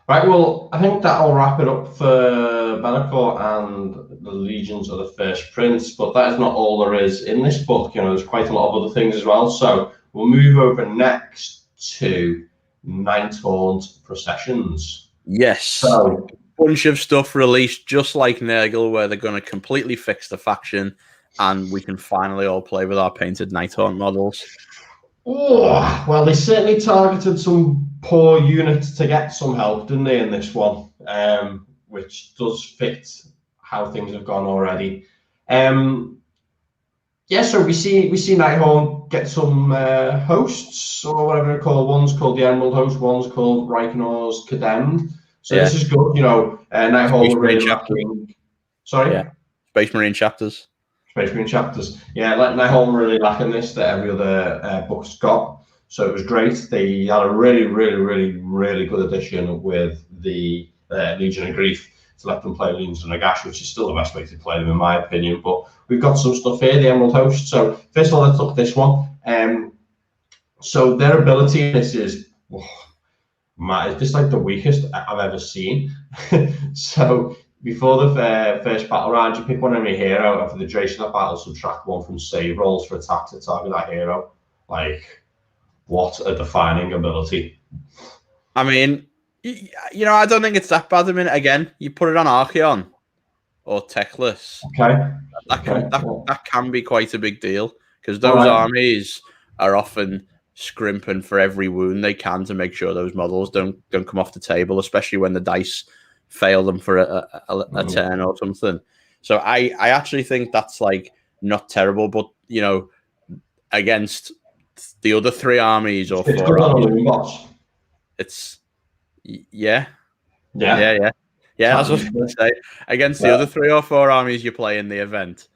Right, well, I think that'll wrap it up for Be'lakor and the Legions of the First Prince, but that is not all there is in this book. There's quite a lot of other things as well. So we'll move over next to Nighthorn's Processions. Yes. So, bunch of stuff released just like Nurgle, where they're going to completely fix the faction, and we can finally all play with our painted Nighthorn models. Oh, well, they certainly targeted some poor units to get some help, didn't they, in this one? Which does fit how things have gone already. So we see Nighthorn get some hosts, or whatever they're called. One's called the Emerald Host, one's called Reikino's Condemned. So this is good, Nighthorn were really lacking. Sorry? Yeah. Space Marine chapters. Space Marine chapters. Yeah, Nighthorn were really lacking this that every other book's got. So it was great. They had a really, really, really, really good addition with the Legion of Grief to let them play Legions of Nagash, which is still the best way to play them, in my opinion. But we've got some stuff here, the Emerald Host. So first of all, let's look at this one. So their ability in this is, it's just like the weakest I've ever seen. So before the first battle round, you pick one enemy hero, and for the duration of that battle, subtract 1 from save rolls for attack to target that hero. Like, what a defining ability. I mean, I don't think it's that bad. I mean, again, you put it on Archeon or Teclis. Okay. That can be quite a big deal, because those armies are often scrimping for every wound they can to make sure those models don't come off the table, especially when the dice fail them for a turn or something. So I actually think that's like not terrible, but against the other 3 armies or 4 armies, it's yeah. That's what I was going to say. Against the other 3 or 4 armies you play in the event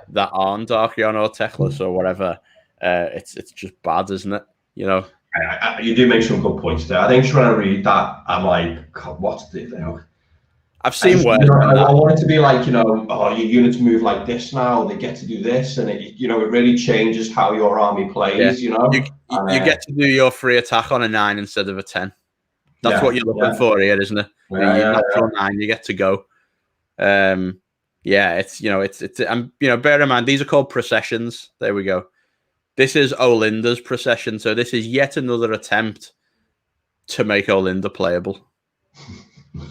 that aren't Archeon or Teclis or whatever, it's just bad, isn't it? You do make some good points there. I think trying to read that, I'm like, God, what's the I've seen worse. I want it to be like, your units move like this now, they get to do this, and it really changes how your army plays, You get to do your free attack on a 9 instead of a 10. That's what you're looking for here, isn't it? Natural 9, you get to go. It's bear in mind, these are called processions. There we go. This is Olinda's procession, so this is yet another attempt to make Olinda playable.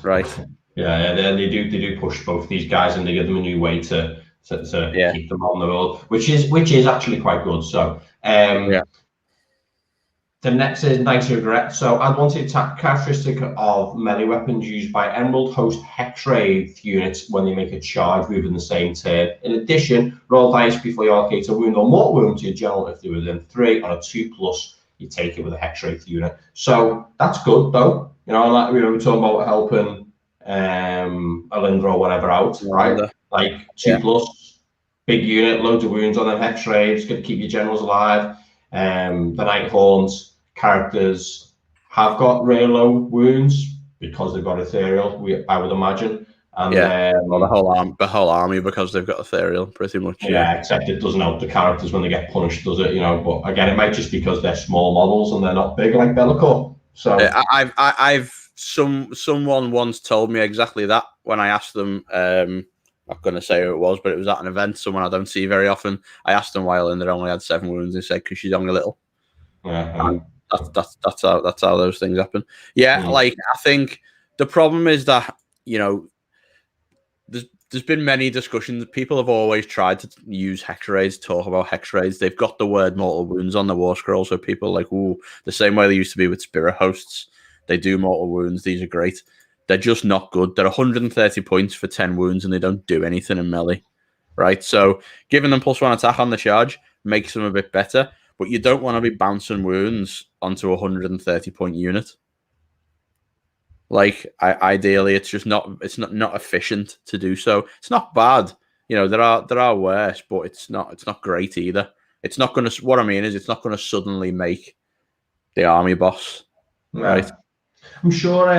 Right. Yeah, they do push both these guys, and they give them a new way to keep them on the road, which is actually quite good. So the next is Knight of Regret. So add 1 to attack characteristic of melee weapons used by Emerald Host Hex-Wraith units when they make a charge within the same turn. In addition, roll dice before you allocate a wound or mortal wound to your general if they're within 3. On a 2+, you take it with a Hex-Wraith unit. So that's good, though. Like we were talking about helping Olinda or whatever out, right? Like 2+, big unit, loads of wounds on them, Hex-Wraiths, good to keep your generals alive. The Nighthorns characters have got really low wounds because they've got ethereal, I would imagine. And well, the whole army because they've got ethereal, pretty much. Yeah, except it doesn't help the characters when they get punished, does it? You know, but again, it might just be because they're small models and they're not big like Bellicor. So someone once told me exactly that when I asked them. I'm not going to say who it was, but it was at an event. Someone I don't see very often. I asked them why Olinda only had 7 wounds. They said because she's only little. Yeah, that's how those things happen. Yeah, like I think the problem is that there's been many discussions. People have always tried to use hex raids, talk about hex raids. They've got the word mortal wounds on the war scroll, so people are like, ooh, the same way they used to be with spirit hosts. They do mortal wounds. These are great. They're just not good. They're 130 points for 10 wounds, and they don't do anything in melee, right? So giving them +1 attack on the charge makes them a bit better, but you don't want to be bouncing wounds onto a 130 point unit. Like ideally, it's just not efficient to do so. It's not bad, there are worse, but it's not great either. It's not going to. What I mean is, it's not going to suddenly make the army boss, right? I'm sure.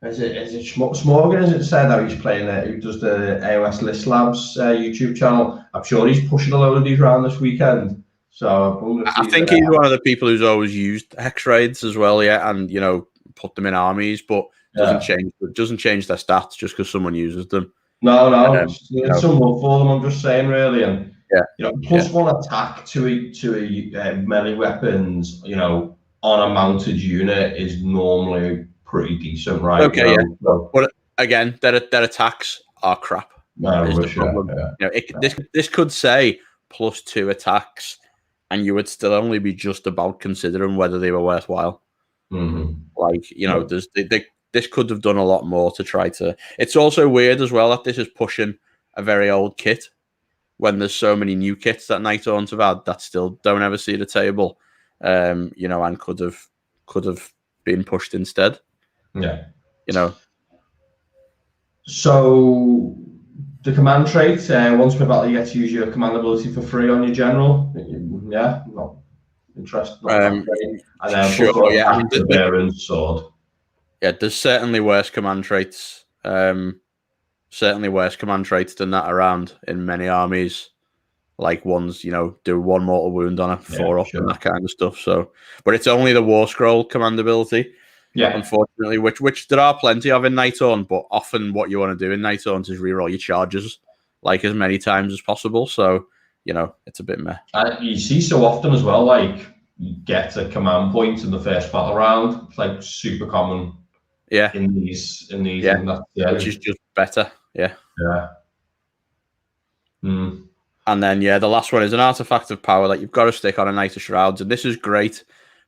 Is it Smorgan? Is it said how he's playing it? Who does the AOS List Labs YouTube channel? I'm sure he's pushing a load of these around this weekend. So I think he's one of the people who's always used hex raids as well, yeah, and put them in armies, but doesn't change their stats just because someone uses them. No, it's some love for them. I'm just saying, really, and +1 attack to a melee weapons, on a mounted unit is normally pretty decent, right? Okay, but again, their attacks are crap. No, the problem. This could say +2 attacks, and you would still only be just about considering whether they were worthwhile. Like, this could have done a lot more to try to. It's also weird as well that this is pushing a very old kit when there's so many new kits that Night Haunts have had that still don't ever see the table, and could have been pushed instead. Yeah. So the command trait, once per battle, you get to use your command ability for free on your general. Yeah, not interested. And then sure, yeah. I mean, Baron's sword. Yeah, there's certainly worse command traits. Certainly worse command traits than that around in many armies. Like ones, do 1 mortal wound on a 4-up and that kind of stuff. So, but it's only the war scroll commandability. Yeah, unfortunately, which there are plenty of in Night Haunt, but often what you want to do in Night Haunt is reroll your charges like as many times as possible. So, it's a bit meh. You see so often as well, like you get a command point in the first battle round. It's like super common. Yeah. In these, which is just better. Yeah. Yeah. And then the last one is an artifact of power that you've got to stick on a Knight of Shrouds, and this is great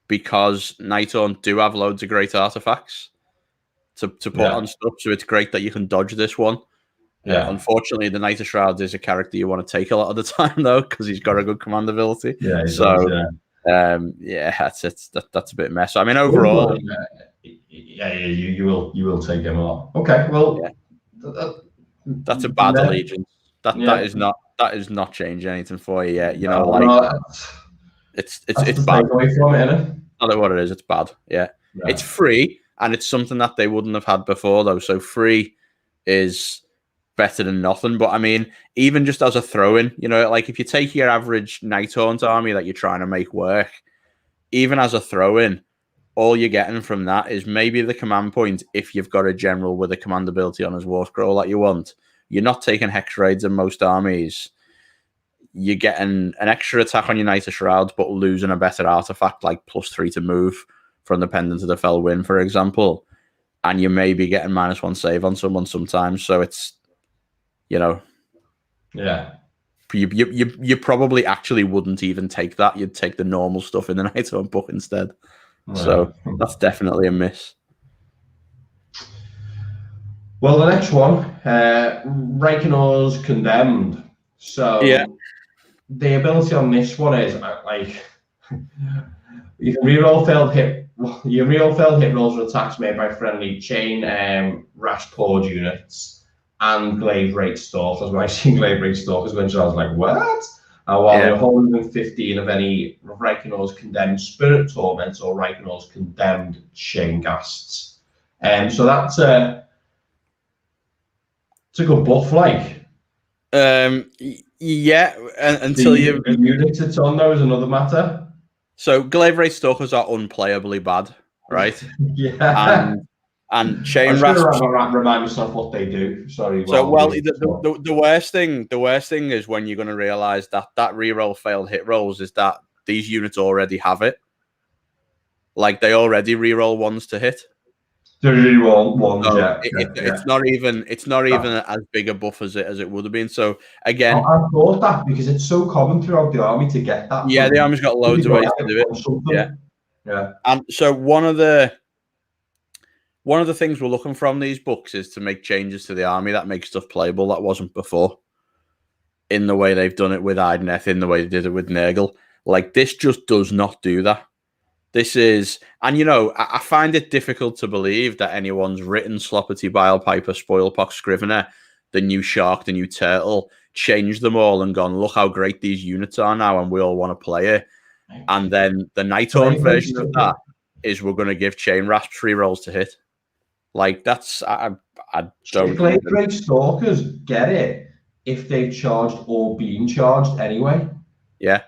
because Night Haunt do have loads of great artifacts to put on stuff. So it's great that you can dodge this one. Yeah. Unfortunately, the Knight of Shrouds is a character you want to take a lot of the time though, because he's got a good command ability. Yeah. That's a bit mess. I mean, overall. You will take him a lot. Okay, well, that's a bad allegiance. That is not changing anything for you yet. It's bad. Away from it, innit? Not what it is. It's bad. Yeah, it's free, and it's something that they wouldn't have had before though. So free is better than nothing. But I mean, even just as a throw-in, like if you take your average Night Haunt army that you're trying to make work, even as a throw-in, all you're getting from that is maybe the command point if you've got a general with a command ability on his war scroll that you want. You're not taking hex raids in most armies. You're getting an extra attack on your Knight of Shrouds, but losing a better artifact like +3 to move from the Pendant of the Fell Wind, for example. And you may be getting -1 save on someone sometimes. So it's, Yeah. You probably actually wouldn't even take that. You'd take the normal stuff in the Night Haunt book instead. Right. So that's definitely a miss. Well, the next one, Reikino's Condemned. So the ability on this one is like you can reroll failed hit. You reroll failed hit rolls with attacks made by friendly chain rash cord units and glaive rate stalkers. That's why I seen glaive rate stalkers when I was like, what? While you're holding 15 of any of Reikino's Condemned Spirit Torments or Reikino's Condemned Chain Ghasts. So that's It's a good buff, like. Yeah, until you units it's on though is another matter. So Glaive Wraith Stalkers are unplayably bad, right? Yeah. And Chain I'm just Rasps. gonna remind myself what they do. Sorry. So the worst thing is when you're gonna realize that reroll failed hit rolls is that these units already have it. Like they already reroll ones to hit. They reroll ones, So yeah. It's not even as big a buff as it would have been. So again, I thought that because it's so common throughout the army to get that. Yeah, the army's got loads of ways to do it. Yeah. And so one of the things we're looking from these books is to make changes to the army that make stuff playable that wasn't before. In the way they've done it with Idoneth, in the way they did it with Nurgle. Like, this just does not do that. This is... And, I find it difficult to believe that anyone's written Sloppity, Bilepiper, Spoilpox, Scrivener, the new Shark, the new Turtle, changed them all and gone, look how great these units are now and we all want to play it. And then the Nighthorn version of that is we're going to give Chain Rasps free rolls to hit. Like, that's... I don't... Glaive Wraith Stalkers get it if they've charged or been charged anyway. Yeah.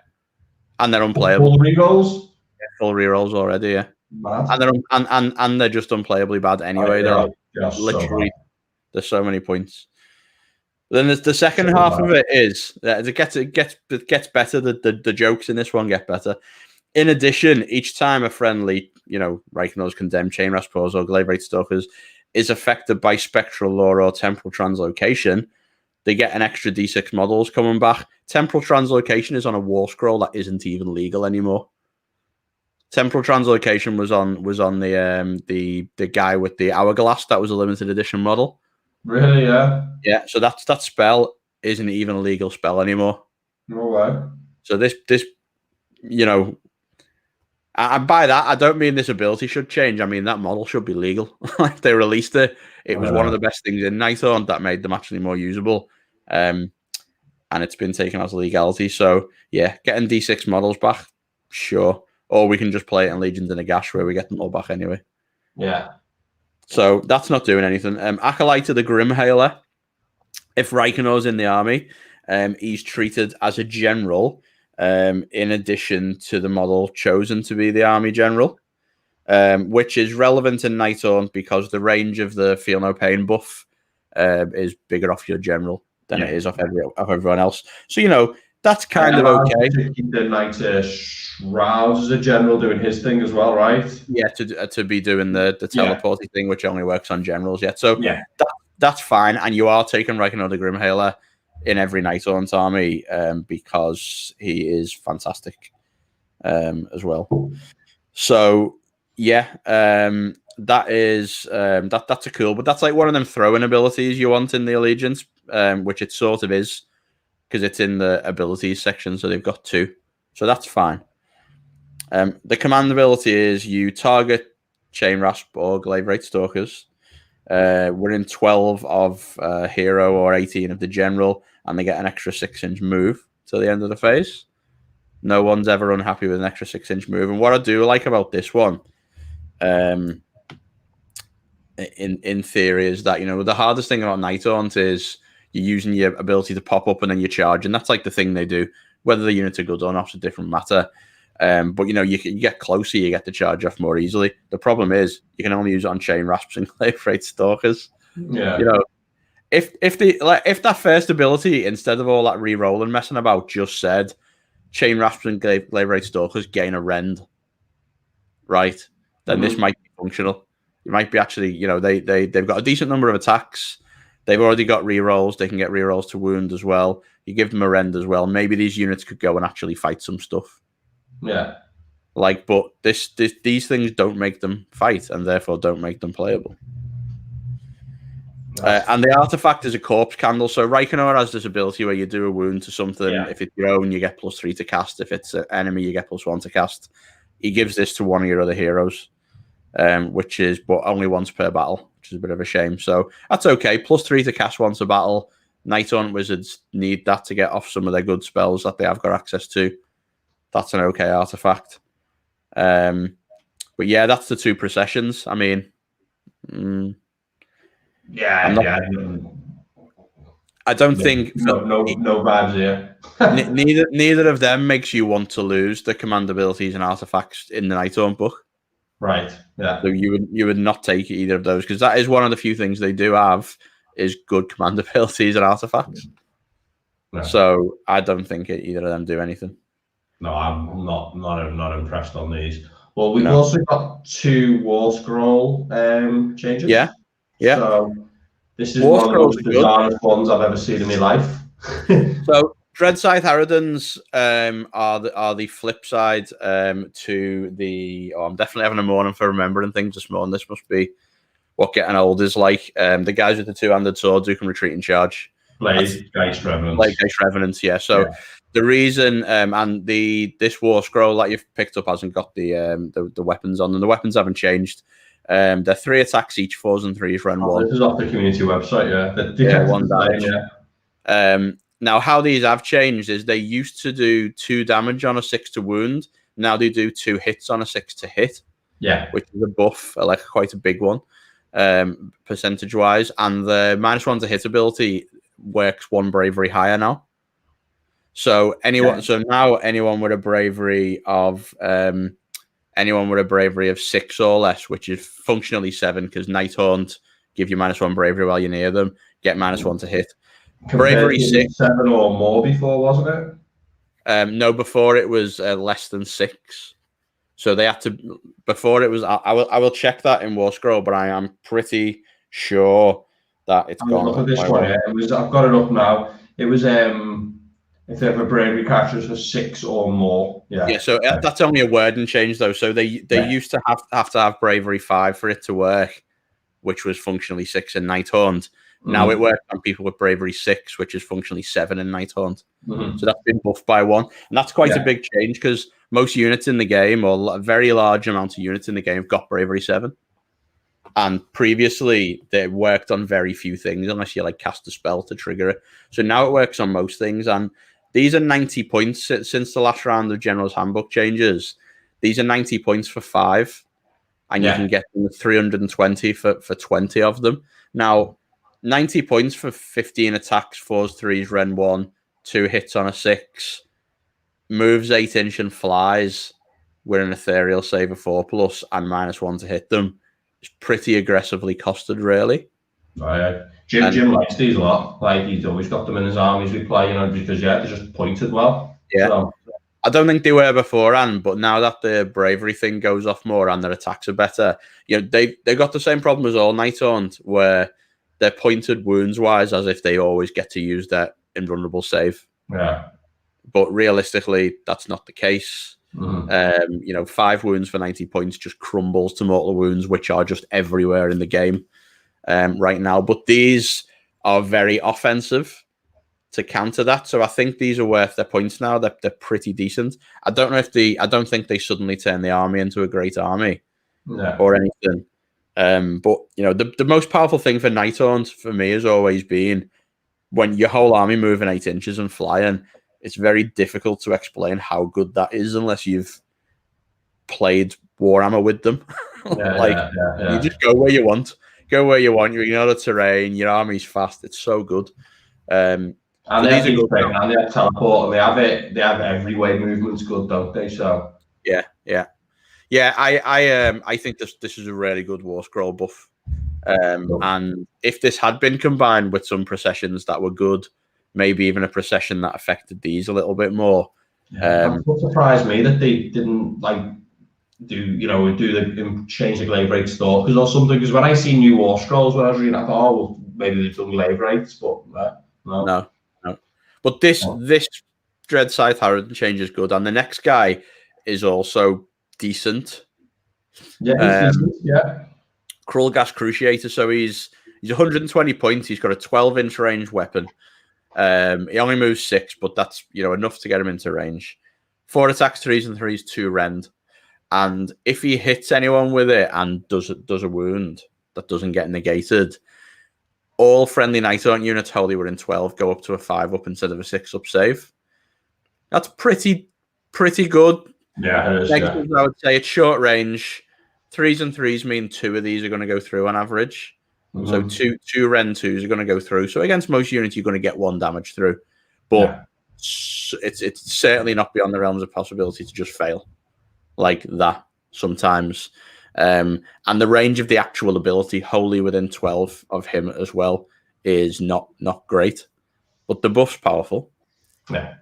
And they're unplayable. Full rerolls? Yeah, full rerolls already, yeah. Mad. And they're just unplayably bad anyway. They're literally... There's so many points. Then there's the second half of it is that it gets better. The jokes in this one get better. In addition, each time a friendly, Reikino's Condemned, Chain Raspers, or Glaive Wraith Stalkers is affected by Spectral Lore or Temporal Translocation, they get an extra D6 models coming back. Temporal Translocation is on a war scroll that isn't even legal anymore. Temporal Translocation was on the guy with the hourglass that was a limited edition model. Really? Yeah. Yeah. So that spell isn't even a legal spell anymore. No way. So this and by that I don't mean this ability should change. I mean that model should be legal. Like they released it. It was one of the best things in Nighthorn that made them actually more usable. And it's been taken out of legality. So yeah, getting D6 models back, sure. Or we can just play it in Legions in a Gash where we get them all back anyway. Yeah. So that's not doing anything. Acolyte of the Grimhailer. If Reikino's in the army, he's treated as a general in addition to the model chosen to be the army general, which is relevant in Nighthorn because the range of the Feel No Pain buff is bigger off your general than it is off everyone else. So, that's kind of okay. The Knight Shrouds as a general doing his thing as well, right? Yeah, to be doing the teleporting thing, which only works on generals yet. So that's fine. And you are taking Reikino the Grimhailer in every Nighthorn's army because he is fantastic as well. So that is that's a cool, but that's like one of them throwing abilities you want in the Allegiance, which it sort of is because it's in the abilities section. So they've got two, so that's fine. The commandability is you target Chain Rasp or Glaive Wraith Stalkers. We're in 12 of hero or 18 of the general, and they get an extra 6-inch move till the end of the phase. No one's ever unhappy with an extra 6-inch move. And what I do like about this one, in theory, is that the hardest thing about Nighthorns is you're using your ability to pop up and then you charge, and that's like the thing they do. Whether the units are good or not is a different matter. But you get closer, you get the charge off more easily. The problem is you can only use it on Chain Rasps and Glaive Wraith Stalkers. Yeah. If that first ability, instead of all that re-rolling messing about, just said Chain Rasps and Glaive Wraith Stalkers gain a rend, right? Then this might be functional. It might be actually, they've got a decent number of attacks. They've already got re-rolls. They can get re-rolls to wound as well. You give them a rend as well. Maybe these units could go and actually fight some stuff. Yeah. But these things don't make them fight and therefore don't make them playable. And the artifact is a corpse candle. So Reikino has this ability where you do a wound to something. Yeah. If it's your own, you get +3 to cast. If it's an enemy, you get +1 to cast. He gives this to one of your other heroes, which is but only once per battle, which is a bit of a shame. So that's okay. +3 to cast once a battle. Nighthorn wizards need that to get off some of their good spells that they have got access to. That's an okay artifact. But yeah, that's the two processions. I mean, I don't think no vibes here. neither of them makes you want to lose the command abilities and artifacts in the Nighthaunt book. Right. Yeah. So you would not take either of those because that is one of the few things they do have is good command abilities and artifacts. No. So I don't think either of them do anything. No, I'm not impressed on these. Well, we've also got 2 War Scroll changes. Yeah. So this is one of the most bizarre ones I've ever seen in my life. So Dreadscythe Harridans are the flip side to the. Oh, I'm definitely having a morning for remembering things this morning. This must be what getting old is like. The guys with the 2-handed swords who can retreat and charge. Blade, Geist Revenants. Blade, Geist Revenants, yeah. So the reason and this War Scroll that you've picked up hasn't got the weapons on them. The weapons haven't changed. They're 3 attacks each, 4s and 3s, run 1. This is off the community website, yeah. 1 damage. Now, how these have changed is they used to do 2 damage on a 6 to wound. Now they do 2 hits on a 6 to hit. Yeah. Which is a buff, like quite a big one, percentage-wise. And the -1 to hit ability works 1 bravery higher now. So now anyone with a bravery of 6 or less, which is functionally 7, because Nighthaunt give you -1 bravery while you're near them, get -1 to hit. Bravery 6, 7 or more before, wasn't it? No, before it was less than 6. So they had to. Before it was. I will check that in War Scroll, but I am pretty sure that it's gone. Look at this one. Yeah. I've got it up now. It was if they have a bravery characters for 6 or more. Yeah. Yeah. So that's only a wording change though. So they used to have to have bravery 5 for it to work, which was functionally 6 in Nighthaunt. Now it works on people with bravery 6, which is functionally 7 in Nighthaunt. So that's been buffed by 1, and that's quite a big change because most units in the game, or a very large amount of units in the game, have got bravery 7. And previously, they worked on very few things unless you like cast a spell to trigger it. So now it works on most things, and these are 90 points since the last round of General's Handbook changes. These are 90 points for 5, and you can get them 320 for 20 of them. Now, 90 points for 15 attacks, 4s, 3s, Ren 1, 2 hits on a 6, moves 8 inch and flies with an ethereal save of 4+, and -1 to hit them. It's pretty aggressively costed, really. Jim likes these a lot. Like, he's always got them in his armies we play, because they're just pointed well. Yeah. So. I don't think they were beforehand, but now that the bravery thing goes off more and their attacks are better, they got the same problem as all Nighthaunt, where they're pointed wounds-wise as if they always get to use that invulnerable save. Yeah. But realistically, that's not the case. 5 wounds for 90 points just crumbles to mortal wounds, which are just everywhere in the game right now. But these are very offensive to counter that. So I think these are worth their points now. They're pretty decent. I don't think they suddenly turn the army into a great army or anything. But the most powerful thing for Nighthaunt for me has always been when your whole army moving 8 inches and flying. It's very difficult to explain how good that is unless you've played Warhammer with them. You just go where you want. You ignore the terrain. Your army's fast. It's so good. And they have teleport, and they have every way movement's good, don't they? So yeah. I think this is a really good War Scroll buff. And if this had been combined with some processions that were good, maybe even a procession that affected these a little bit more. That's what surprised me that they didn't change the glaive rate stalkers or something. Because when I see new War Scrolls, when I was reading, I thought, well, maybe they've done glaive rates, but no. But this Dreadscythe Harridan change is good, and the next guy is also decent. Yeah, he's decent, Krull Gas Cruciator. So he's 120 points. He's got a 12-inch range weapon. He only moves 6, but that's enough to get him into range. 4 attacks, 3s and 3s, 2 rend. And if he hits anyone with it and does a wound that doesn't get negated, all friendly Nighthaunt units wholly within 12 go up to a 5-up instead of a 6-up save. That's pretty good. Yeah, it is. I would say it's short range. 3s and 3s mean 2 of these are going to go through on average. So two Ren 2s are going to go through. So against most units, you're going to get 1 damage through. But it's certainly not beyond the realms of possibility to just fail like that sometimes. And the range of the actual ability, wholly within 12 of him as well, is not great. But the buff's powerful. Yeah.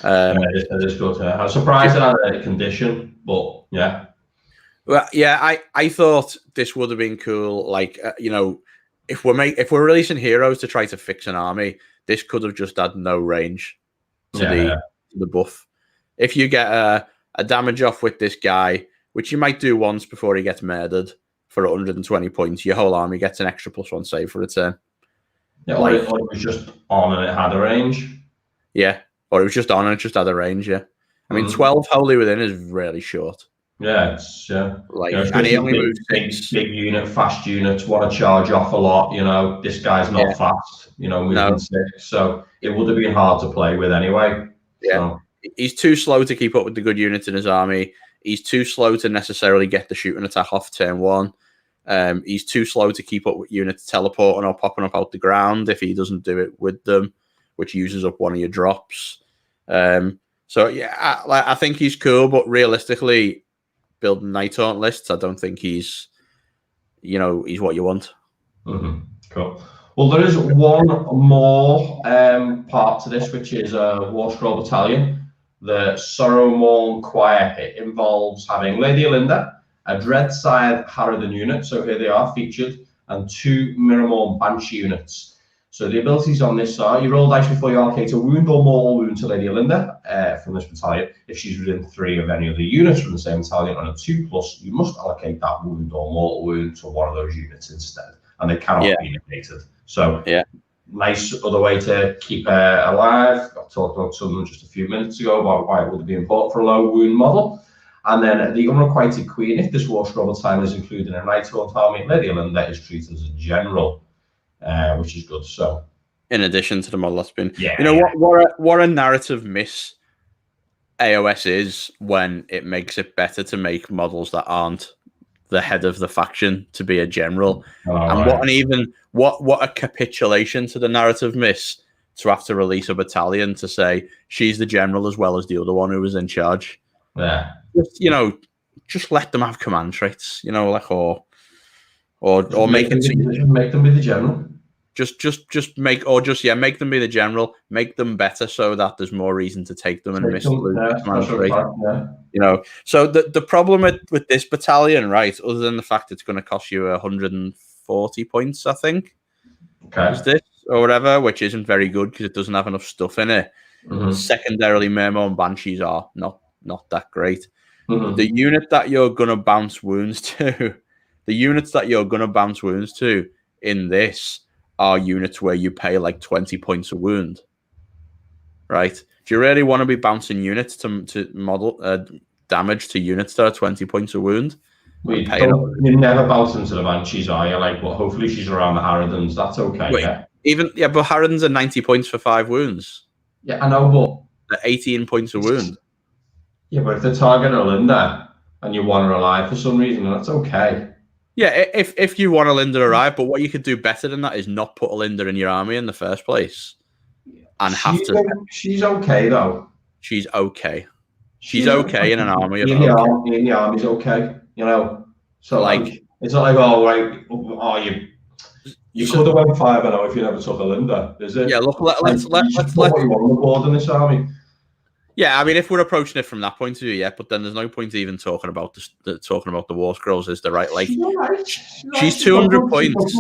It is good. I was surprised at the condition, but yeah. Well, yeah, I thought this would have been cool. Like, if we're releasing heroes to try to fix an army, this could have just had no range to the buff. If you get a damage off with this guy, which you might do once before he gets murdered for 120 points, your whole army gets an extra +1 save for a turn. Yeah, or it was just on and it had a range. Yeah, or it was just on and it just had a range. Yeah, I mean 12 wholly within is really short. Yeah, it's like, and he only moves big unit, fast units want to charge off a lot. This guy's not fast. Moving 6, so it would have been hard to play with anyway. Yeah, so. He's too slow to keep up with the good units in his army. He's too slow to necessarily get the shooting attack off turn 1. He's too slow to keep up with units teleporting or popping up out the ground if he doesn't do it with them, which uses up one of your drops. So yeah, I think he's cool, but realistically, building Night Haunt lists, I don't think he's what you want. Cool. Well, there is one more part to this, which is a War Scroll Battalion. The Sorrowmourn Choir. It involves having Lady Olinda, a Dreadside Harridan unit, so here they are featured, and 2 Mirrormourn Banshee units. So the abilities on this are: you roll dice before you allocate a wound or mortal wound to Lady Olinda from this battalion. If she's within 3 of any of the units from the same battalion on a 2+, you must allocate that wound or mortal wound to one of those units instead, and they cannot be negated. So nice other way to keep her alive. I talked about something just a few minutes ago about why it would be important for a low wound model. And then the Unrequited Queen, if this War Scroll time is included in a Night Haunt army, Lady Olinda is treated as a general, which is good. So, in addition to the model that's been, what a narrative miss AOS is when it makes it better to make models that aren't the head of the faction to be a general, what a capitulation to the narrative miss to have to release a battalion to say she's the general as well as the other one who was in charge. Yeah, just let them have command traits, or make them be the general. Make them be the general, make them better so that there's more reason to take them and miss command trait. So the problem with this battalion, right, other than the fact it's going to cost you 140 points, I think, is this or whatever, which isn't very good because it doesn't have enough stuff in it. Secondarily, Mirrormourn Banshees are not that great. The unit that you're going to bounce wounds to, in this are units where you pay like 20 points a wound, right? Do you really want to be bouncing units to model damage to units that are 20 points a wound? You never bounce into the Banshees, are you? But hopefully she's around the Harridans. That's okay. But Harridans are 90 points for 5 wounds. Yeah, I know, but they're 18 points a wound. Yeah, but if they're targeting Olinda and you want her alive for some reason, that's okay. Yeah, if you want Olinda alive, but what you could do better than that is not put Olinda in your army in the first place. And she's okay though. She's okay. She's okay in an army. In the army's okay, So it's not like you could have went 5-0 if you never took Olinda, is it? Yeah, look, let's put what you want on the board in this army. Yeah, I mean, if we're approaching it from that point of view, but then there's no point even talking about the War Scrolls, is there? Right? Like, she's 200 points.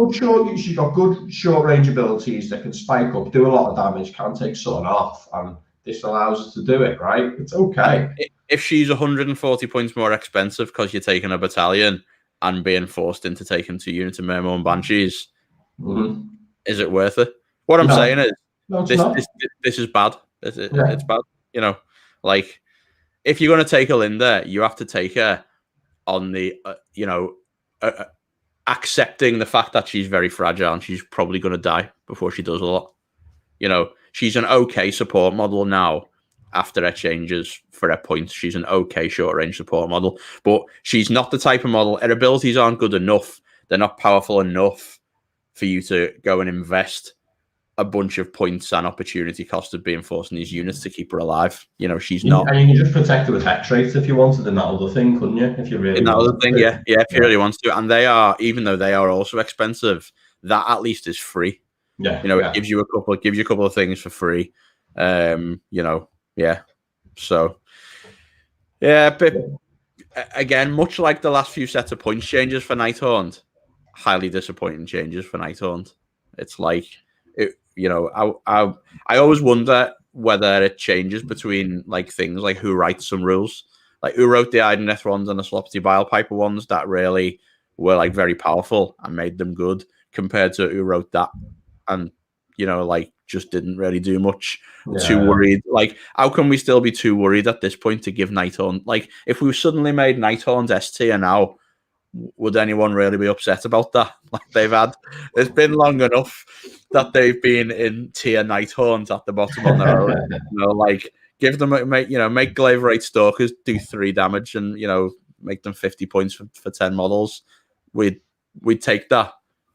She's got good short range abilities that can spike up, do a lot of damage, can take something off, and this allows us to do it. Right? It's okay. If she's 140 points more expensive because you're taking a battalion and being forced into taking 2 units of Mirrormourn Banshees, is it worth it? What I'm saying is, this is bad. It's bad. If you're going to take Olinda, you have to take her on the, accepting the fact that she's very fragile and she's probably going to die before she does a lot. She's an okay support model now after her changes for her points. She's an okay short range support model, but she's not the type of model. Her abilities aren't good enough. They're not powerful enough for you to go and invest a bunch of points and opportunity cost of being forcing these units to keep her alive. You know, she's not. And you can just protect her with hex traits if you wanted in that other thing, couldn't you? If you really In that other wanted thing, to. yeah, if you really want to. And they are, even though they are also expensive, that at least is free. Yeah. You know, it gives you a couple of things for free. You know, yeah. So yeah, but again, much like the last few sets of points changes for Nighthaunt, highly disappointing changes for Nighthaunt. It's like you know, I always wonder whether it changes between like things like who writes some rules, like who wrote the Ideneth ones and the Sloppy Bile Piper ones that really were like very powerful and made them good, compared to who wrote that and you know like just didn't really do much. Too worried. Like, how can we still be too worried at this point to give Nighthaunt? Like, if we suddenly made Nighthaunt S tier now, would anyone really be upset about that? Like it's been long enough that they've been in tier Nighthaunt at the bottom on their own. You know, like give them make Glaverate Stalkers do 3 damage and you know make them 50 points for 10 models. We'd take that,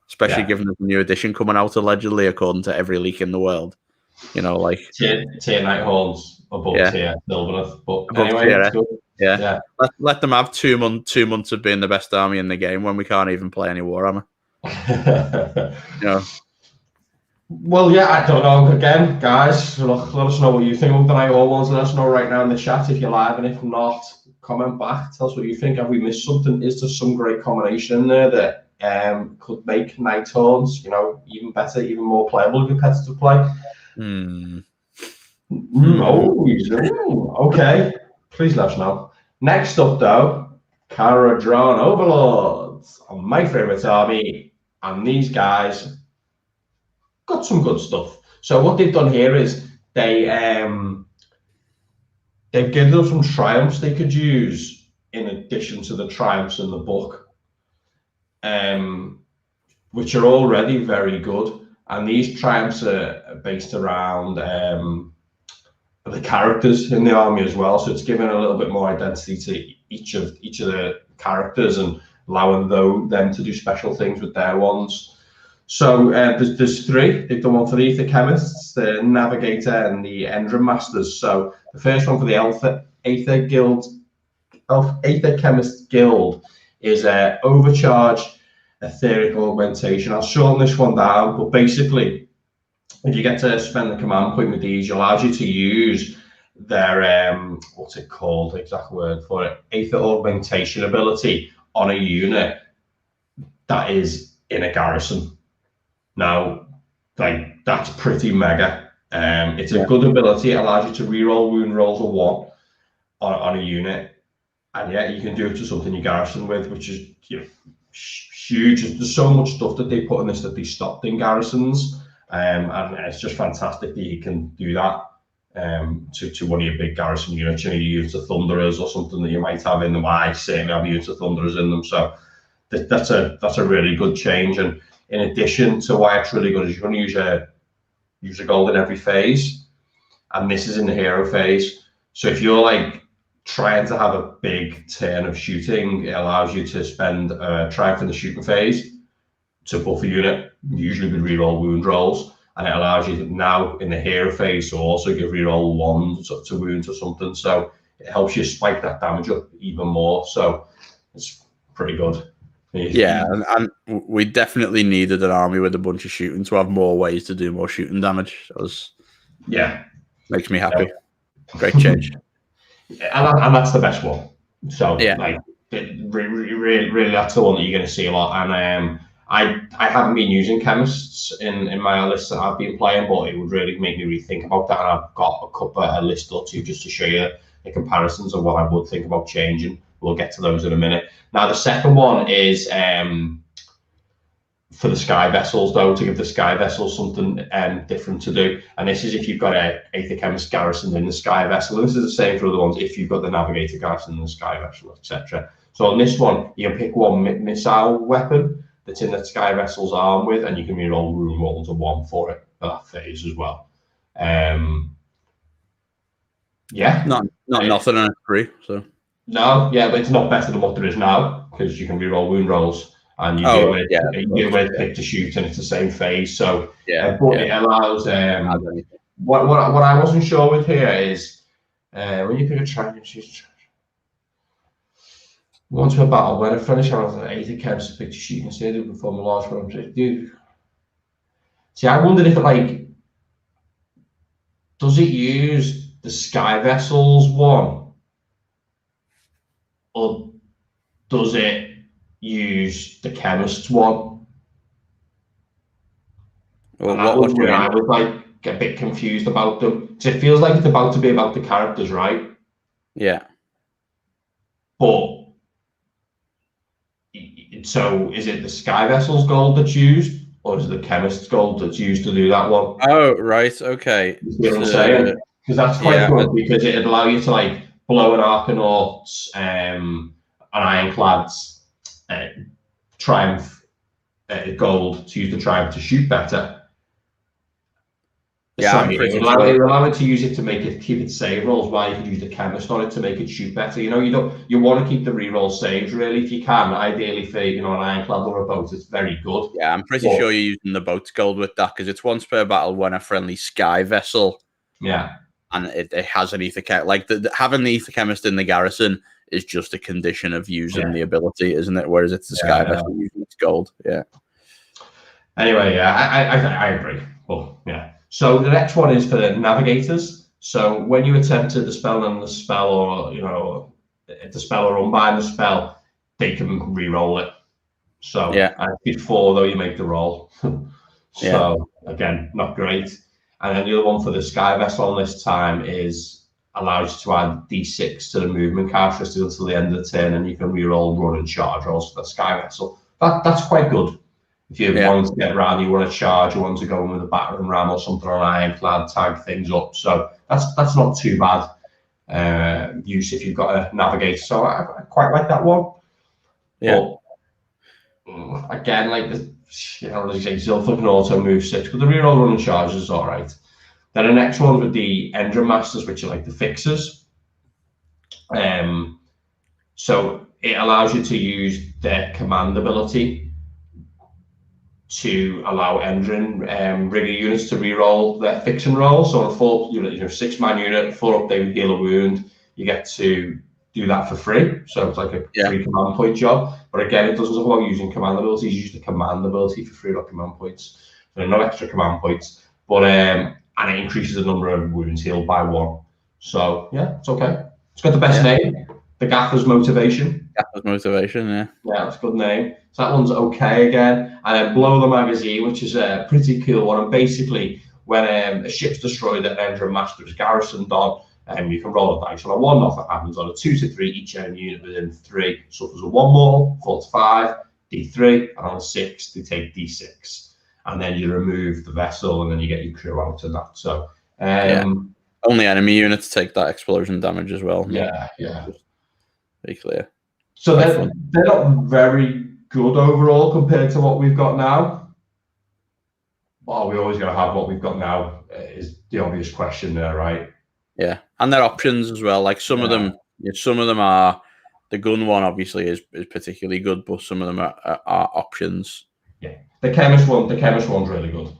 especially given there's a new edition coming out allegedly according to every leak in the world. You know, like tier Nighthaunts above tier Sylvaneth, but above anyway, tier, it's good. Yeah. Let them have 2 months of being the best army in the game when we can't even play any Warhammer. You know. Well, yeah, I don't know. Again, guys, let us know what you think of the Nighthaunt ones. Let us know right now in the chat if you're live, and if not, comment back. Tell us what you think. Have we missed something? Is there some great combination in there that could make Nighthaunts, you know, even better, even more playable in competitive play? Okay. Please let us know. Next up, though, Cara drawn Overlords, my favorite army, and these guys got some good stuff. So what they've done here is they've given them some triumphs they could use in addition to the triumphs in the book, which are already very good. And these triumphs are based around the characters in the army as well, so it's giving a little bit more identity to each of the characters and allowing them to do special things with their ones. So there's 3. They've done one for the Aether Chemists, the Navigator, and the Endrin Masters. So the first one for the Aether Chemist Guild is Overcharged Etheric Augmentation. I'll shorten this one down, but basically, if you get to spend the command point with these, it allows you to use their what's it called? Exact word for it. Aether Augmentation ability on a unit that is in a garrison. Now, like that's pretty mega. It's a good ability. It allows you to reroll wound rolls of 1 on a unit, and yeah, you can do it to something you garrison with, which is huge. There's so much stuff that they put in this that they stopped in garrisons. And it's just fantastic that you can do that to one of your big garrison units. You know, you use the Thunderers or something that you might have in them. I certainly have used the Thunderers in them, so that's a really good change. And in addition to why it's really good is you're going to use a gold in every phase, and this is in the hero phase. So if you're like trying to have a big turn of shooting, it allows you to spend triumph in the shooting phase to buff a unit, usually with reroll wound rolls, and it allows you to now in the hero phase to also give reroll 1 to wounds or something. So it helps you spike that damage up even more. So it's pretty good. Yeah, and we definitely needed an army with a bunch of shooting to have more ways to do more shooting damage. Makes me happy. Great change. And that's the best one. So like really that's the one that you're going to see a lot. And I haven't been using chemists in my list that I've been playing, but it would really make me rethink about that. And I've got a list or 2 just to show you the comparisons of what I would think about changing. We'll get to those in a minute. Now the second one is for the Sky Vessels, though, to give the Sky Vessels something different to do. And this is if you've got a Aether Chemist garrison in the Sky Vessel. And this is the same for other ones if you've got the Navigator garrison in the Sky Vessel, etc. So on this one, you can pick one missile weapon that's in the Sky Vessel's arm with, and you can reroll room rolls of 1 for it for that phase as well. Nothing on a 3. So no, but it's not better than what there is now because you can reroll wound rolls. and you do it with pick to shoot, and it's the same phase. So but it allows what I wasn't sure with here is when you pick a charge and choose a charge. Once a battle, when a friendly challenge has 8 attempts to pick to shoot, instead of perform a large program. See, I wondered if it does it use the Sky Vessels one, or does it use the Chemist's one? Well, I was a bit confused about them, because it feels like it's about to be about the characters, right? Yeah. But so is it the Sky Vessels gold that's used, or is it the Chemist's gold that's used to do that one? Oh, right, okay. You see what I'm saying? Because that's quite good, because it'd allow you to blow an Arcanauts, an Ironclad's gold to use the Triumph to shoot better. Yeah, I'm pretty sure. It allow it to use it to keep its save rolls, while you could use the Chemist on it to make it shoot better. You want to keep the reroll saves really if you can. Ideally for an Ironclad or a boat, it's very good. Yeah, I'm pretty sure you're using the boat's gold with that, because it's once per battle when a friendly Sky Vessel. Yeah. And it has an Ether Chemist. Having the Ether Chemist in the garrison is just a condition of using the ability, isn't it? Whereas it's the Sky Vessel using its gold. Yeah. Anyway, I agree. Well, yeah. So the next one is for the Navigators. So when you attempt to dispel the spell, or dispel or unbind the spell, they can re-roll it. So before though you make the roll. So again, not great. And then the other one for the Sky Vessel on this time is allows you to add D6 to the movement characteristic until the end of the turn, and you can re-roll run and charge rolls for the Sky Vessel. That's quite good. If you want to get around, you want to charge, you want to go in with a battering ram or something on Ironclad, tag things up. So that's not too bad use if you've got a Navigator. So I quite like that one. Yeah. But again, as you say, Zilphan can auto move 6, but the reroll run and charge is all right. Then the next one with the Engine Masters, which are like the fixers. So it allows you to use their Commandability to allow engine rigger units to re-roll their fixing roll. So on a full 6-man unit, 4 update with heal a wound, you get to do that for free. So it's like a free command point job. But again, it doesn't talk about using command abilities. You use the command ability for free, not command points. So no extra command points. But and it increases the number of wounds healed by 1. So yeah, it's okay. It's got the best name, the Gaffer's Motivation. Gaffer's Motivation, yeah. Yeah, that's a good name. So that one's okay again. And then Blow the Magazine, which is a pretty cool one. And basically, when a ship's destroyed that an Engine Master is garrisoned on, you can roll a dice on a 1 off that happens. On a 2 to 3, each enemy unit within 3 suffers a 1 more, 4 to 5, D3, and on a 6, they take D6. And then you remove the vessel, and then you get your crew out and that. So, only enemy units take that explosion damage as well. Yeah. Very clear. So they're not very good overall compared to what we've got now. Well, we always got to have what we've got now is the obvious question there, right? Yeah, and their options as well. Like some of them are. The gun one obviously is particularly good, but some of them are options. Yeah, the chemist one's really good.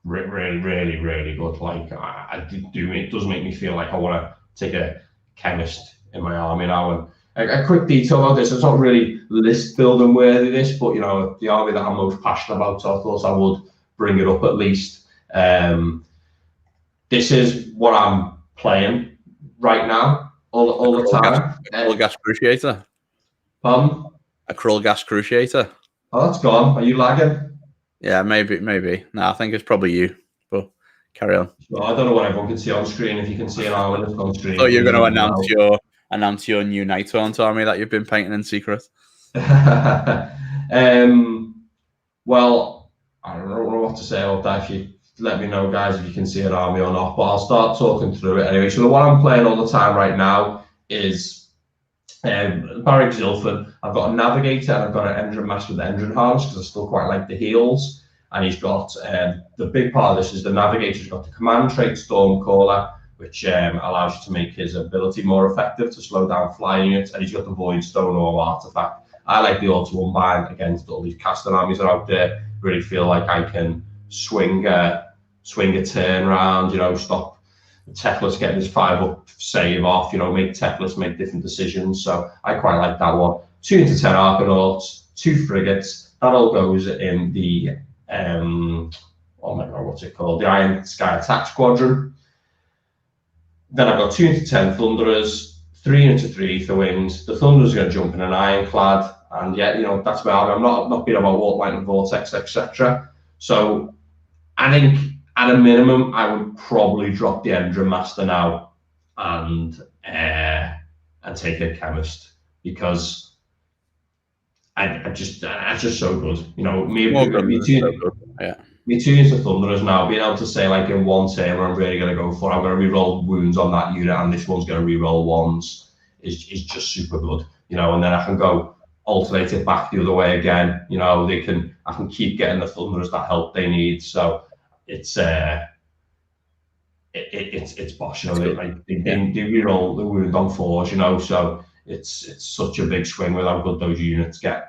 Really good. Like it does make me feel like I want to take a chemist in my army now. And a quick detail about this: it's not really list building worthy, this, but the army that I'm most passionate about, so I thought I would bring it up at least. This is what I'm playing right now, all the time. A Krull Gas Cruciator. Pardon? A Krull Gas Cruciator. Oh, that's gone. Are you lagging? Yeah, maybe. No, I think it's probably you. But carry on. Well, I don't know what everyone can see on screen. If you can see an army that's on screen. So you're going to announce your new Night Taunt army that you've been painting in secret. Well, I don't know what to say about that. If you let me know, guys, if you can see an army or not, but I'll start talking through it anyway. So the one I'm playing all the time right now is Barrack Zilphan. I've got a Navigator and I've got an Engine Master with the Engine Harness because I still quite like the heals. And he's got the big part of this is the Navigator's got the command trait Stormcaller, which allows you to make his ability more effective to slow down flying units, and he's got the Void Stone Orb artifact. I like the auto unbind against all these casting armies that are out there. Really feel like I can swing a turn round, stop Teclis getting his 5-up save off, make Teclis make different decisions. So I quite like that one. 2 into 10 Arcanauts, 2 frigates. That all goes in the oh my god, what's it called? The Iron Sky Attack Squadron. Then I've got 2 into 10 Thunderers, 3 into 3 Ether Wings. The Thunderers are going to jump in an Ironclad, and yeah, that's where I'm not being about Warp Lightning Vortex, etc. So I think at a minimum, I would probably drop the Endrin Master now and take a Chemist, because I just so good. Me 2 into Thunderers now, being able to say like in one turn where I'm really going to go for, I'm going to reroll wounds on that unit, and this one's going to reroll ones is just super good. And then I can go alternate it back the other way again. I can keep getting the Thunderers that help they need. So it's boss. They reroll the wound on 4s. So it's such a big swing with how good those units get.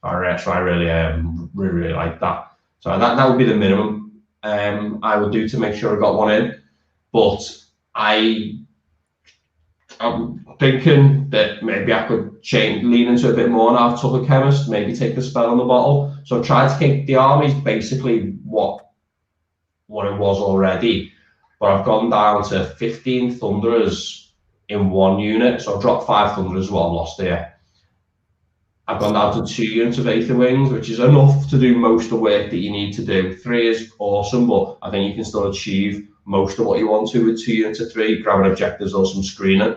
So I really like that. So that would be the minimum I would do to make sure I got one in. But I'm thinking that maybe I could lean into a bit more now. I've took a Chemist, maybe take the spell on the bottle. So I've tried to keep the armies basically what it was already. But I've gone down to 15 Thunderers in one unit. So I've dropped 5 Thunderers, what I've lost here. I've gone down to 2 units of Aether Wings, which is enough to do most of the work that you need to do. 3 is awesome, but I think you can still achieve most of what you want to with 2 units of 3, grabbing objectives or some screening.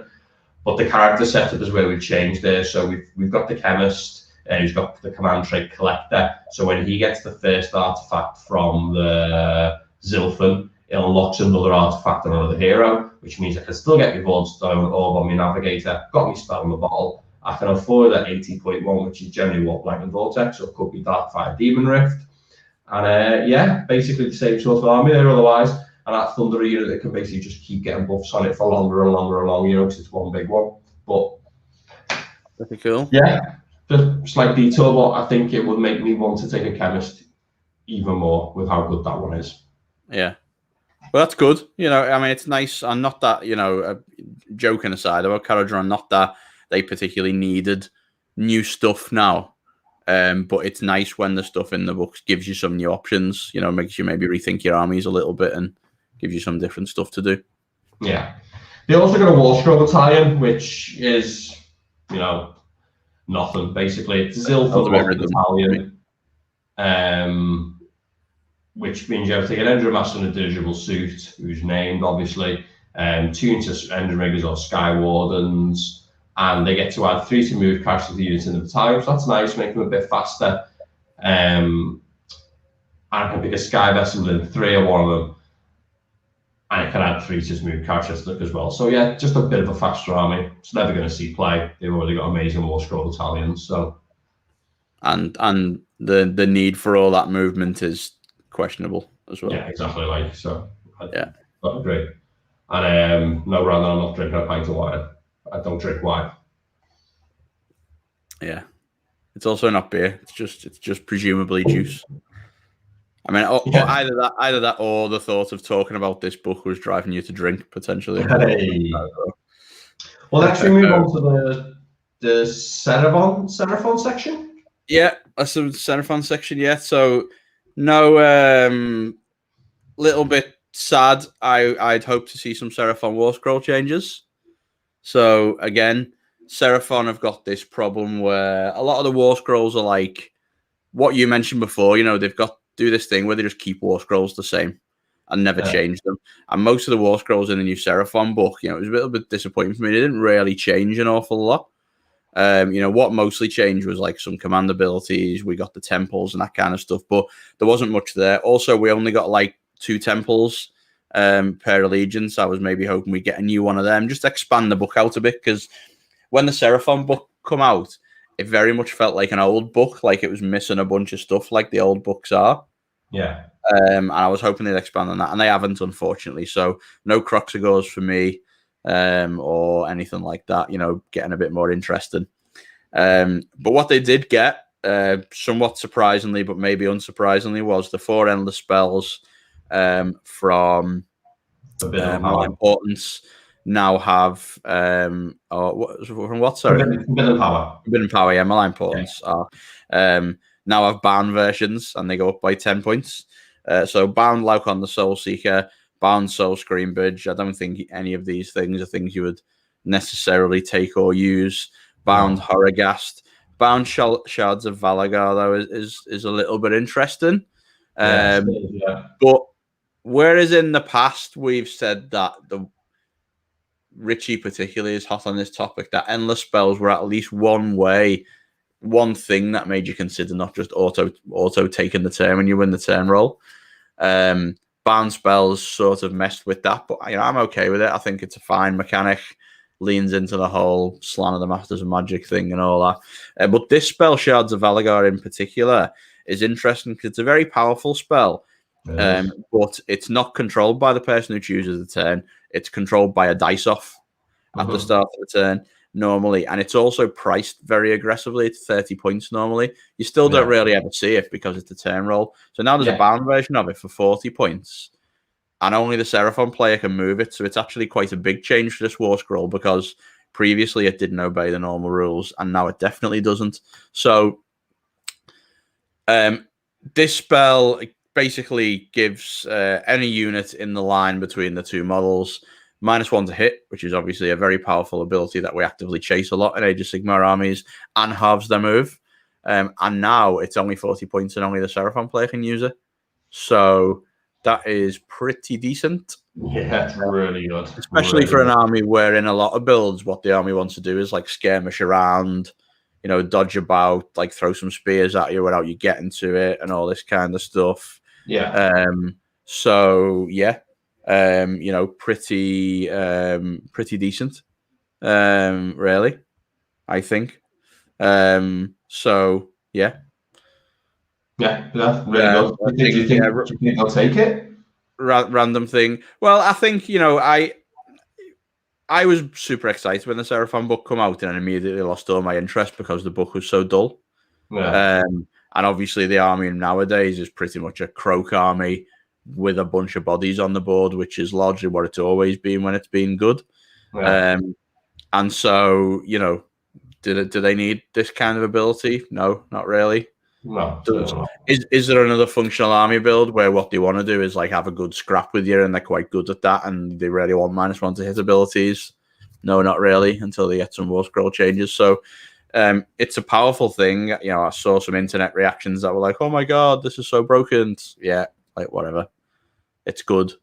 But the character setup is where we've changed there. So we've got the Chemist, he's got the Command Trait Collector. So when he gets the first artifact from the Zilphan, it unlocks another artifact and another hero, which means I can still get my Bloodstone Orb on my Navigator, got my spell in the bottle. I can afford that 80.1, which is generally Warp Lightning Vortex, or could be Darkfire Demon Rift. And basically the same sort of army there otherwise. And that Thunder unit that can basically just keep getting buffs on it for longer and longer and longer, because it's one big one. But pretty cool. Yeah, just slight detour, but I think it would make me want to take a Chemist even more with how good that one is. Yeah. Well, that's good. It's nice. I'm not that, joking aside about Caradron, not that they particularly needed new stuff now. But it's nice when the stuff in the books gives you some new options, makes you maybe rethink your armies a little bit and gives you some different stuff to do. Yeah. They also got a War Scroll Battalion, which is, nothing, basically. It's Zilphan Battalion, which means you have to take an Endrin Master in a dirigible suit, who's named, obviously, 2 into Endrin Riggers or Sky Wardens, and they get to add 3 to move characters to the units in the battalion, so that's nice, make them a bit faster. And I can pick a Sky Vessel in 3 or one of them, and it can add 3 to move characters as well. So yeah, just a bit of a faster army. It's never going to see play. They've already got amazing War Scroll Battalions. So, and the need for all that movement is questionable as well. Yeah, exactly. Yeah, I agree. And no, rather I'm not drinking a pint of wine. I don't drink wine. Yeah, it's also not beer. It's just presumably juice. I mean, either that, or the thought of talking about this book was driving you to drink potentially. Hey. Well, let's move on to the Seraphon section. Yeah, that's the Seraphon section. Yeah, so no, little bit sad. I'd hope to see some Seraphon War Scroll changes. So again, Seraphon have got this problem where a lot of the War Scrolls are like what you mentioned before. They've got do this thing where they just keep War Scrolls the same and never change them. And most of the War Scrolls in the new Seraphon book, it was a little bit disappointing for me. They didn't really change an awful lot. What mostly changed was like some command abilities. We got the temples and that kind of stuff, but there wasn't much there. Also, we only got like 2 temples per allegiance. I was maybe hoping we get a new one of them, just expand the book out a bit, because when the Seraphon book come out, it very much felt like an old book, like it was missing a bunch of stuff like the old books are. Yeah. And I was hoping they'd expand on that, and they haven't, unfortunately. So no Croxagores for me, or anything like that, getting a bit more interesting. But what they did get, somewhat surprisingly, but maybe unsurprisingly, was the 4 endless spells from Malign Portents now have from what? Sorry, Forbidden Power. Forbidden Power. Yeah, Malign Portents are now have bound versions, and they go up by 10 points. So bound Laukon the Soul Seeker, bound Soul Scream Bridge. I don't think any of these things are things you would necessarily take or use. Bound Horrorghast, bound Shards of Valagar though is a little bit interesting. But whereas in the past we've said that the Ritchie particularly is hot on this topic, that endless spells were at least one thing that made you consider not just auto taking the turn when you win the turn roll. Bound spells sort of messed with that, but I'm okay with it. I think it's a fine mechanic. Leans into the whole Slan of the Masters of Magic thing and all that. But this spell, Shards of Valagar in particular, is interesting because it's a very powerful spell. But it's not controlled by the person who chooses the turn. It's controlled by a dice off at the start of the turn normally. And it's also priced very aggressively. It's 30 points normally. You still don't really ever see it because it's a turn roll. So now there's a bound version of it for 40 points. And only the Seraphon player can move it. So it's actually quite a big change for this War Scroll because previously it didn't obey the normal rules and now it definitely doesn't. So this spell basically gives any unit in the line between the two models -1 to hit, which is obviously a very powerful ability that we actively chase a lot in Age of Sigmar armies, and halves their move. And now it's only 40 points and only the Seraphon player can use it. So that is pretty decent. Yeah, it's really good. Especially for an army where in a lot of builds, what the army wants to do is like skirmish around, dodge about, like throw some spears at you without you getting to it and all this kind of stuff. Yeah. Pretty decent. Really, I think. Yeah, really good. Do you think they'll take it? Random thing. Well, I think, I was super excited when the Seraphon book come out and I immediately lost all my interest because the book was so dull. Yeah. And obviously the army nowadays is pretty much a croak army with a bunch of bodies on the board, which is largely what it's always been when it's been good. Yeah. And so, do they need this kind of ability? No, not really. No. Is there another functional army build where what they want to do is like have a good scrap with you and they're quite good at that and they really want -1 to hit abilities? No, not really, until they get some War Scroll changes. So it's a powerful thing. I saw some internet reactions that were like, oh my god, this is so broken. Yeah, like whatever. It's good.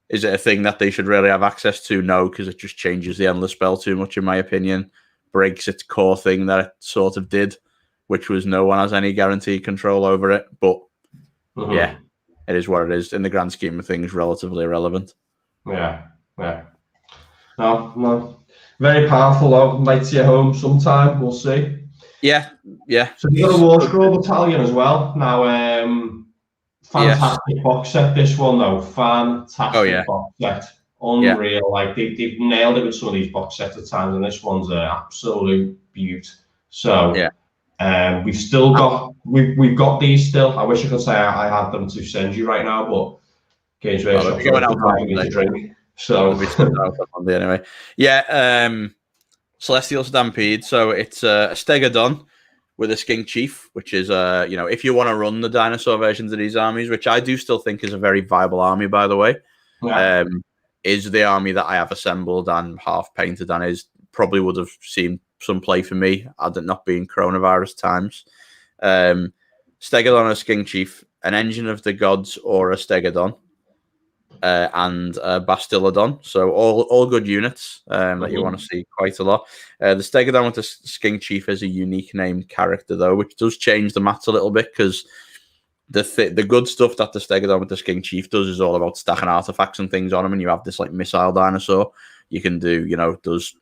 Is it a thing that they should really have access to? No, because it just changes the endless spell too much, in my opinion. Breaks its core thing that it sort of did, which was no one has any guaranteed control over it. But yeah, it is what it is. In the grand scheme of things, relatively irrelevant. Yeah. No. Very powerful though. Might see you home sometime. We'll see. Yeah. So you got a War Scroll battalion as well. Now, fantastic box set. This one though, fantastic box set. Unreal. Yeah. Like they've nailed it with some of these box sets at times, and this one's an absolute beaut. So we've still got we've got these still. I wish I could say I had them to send you right now, but Games Workshop going out to drink. So anyway, Celestial Stampede. So it's a Stegodon with a Skink Chief, which is if you want to run the dinosaur versions of these armies, which I do still think is a very viable army, by the way. Yeah. Is the army that I have assembled and half painted and is probably would have seen some play for me had it not been coronavirus times. Stegodon, a Skink Chief, an Engine of the Gods or a Stegodon, and Bastillodon. So all good units that you want to see quite a lot. The Stegodon with the Skink Chief is a unique named character though, which does change the maths a little bit because the good stuff that the Stegodon with the Skink Chief does is all about stacking artifacts and things on him, and you have this like missile dinosaur. You can do, does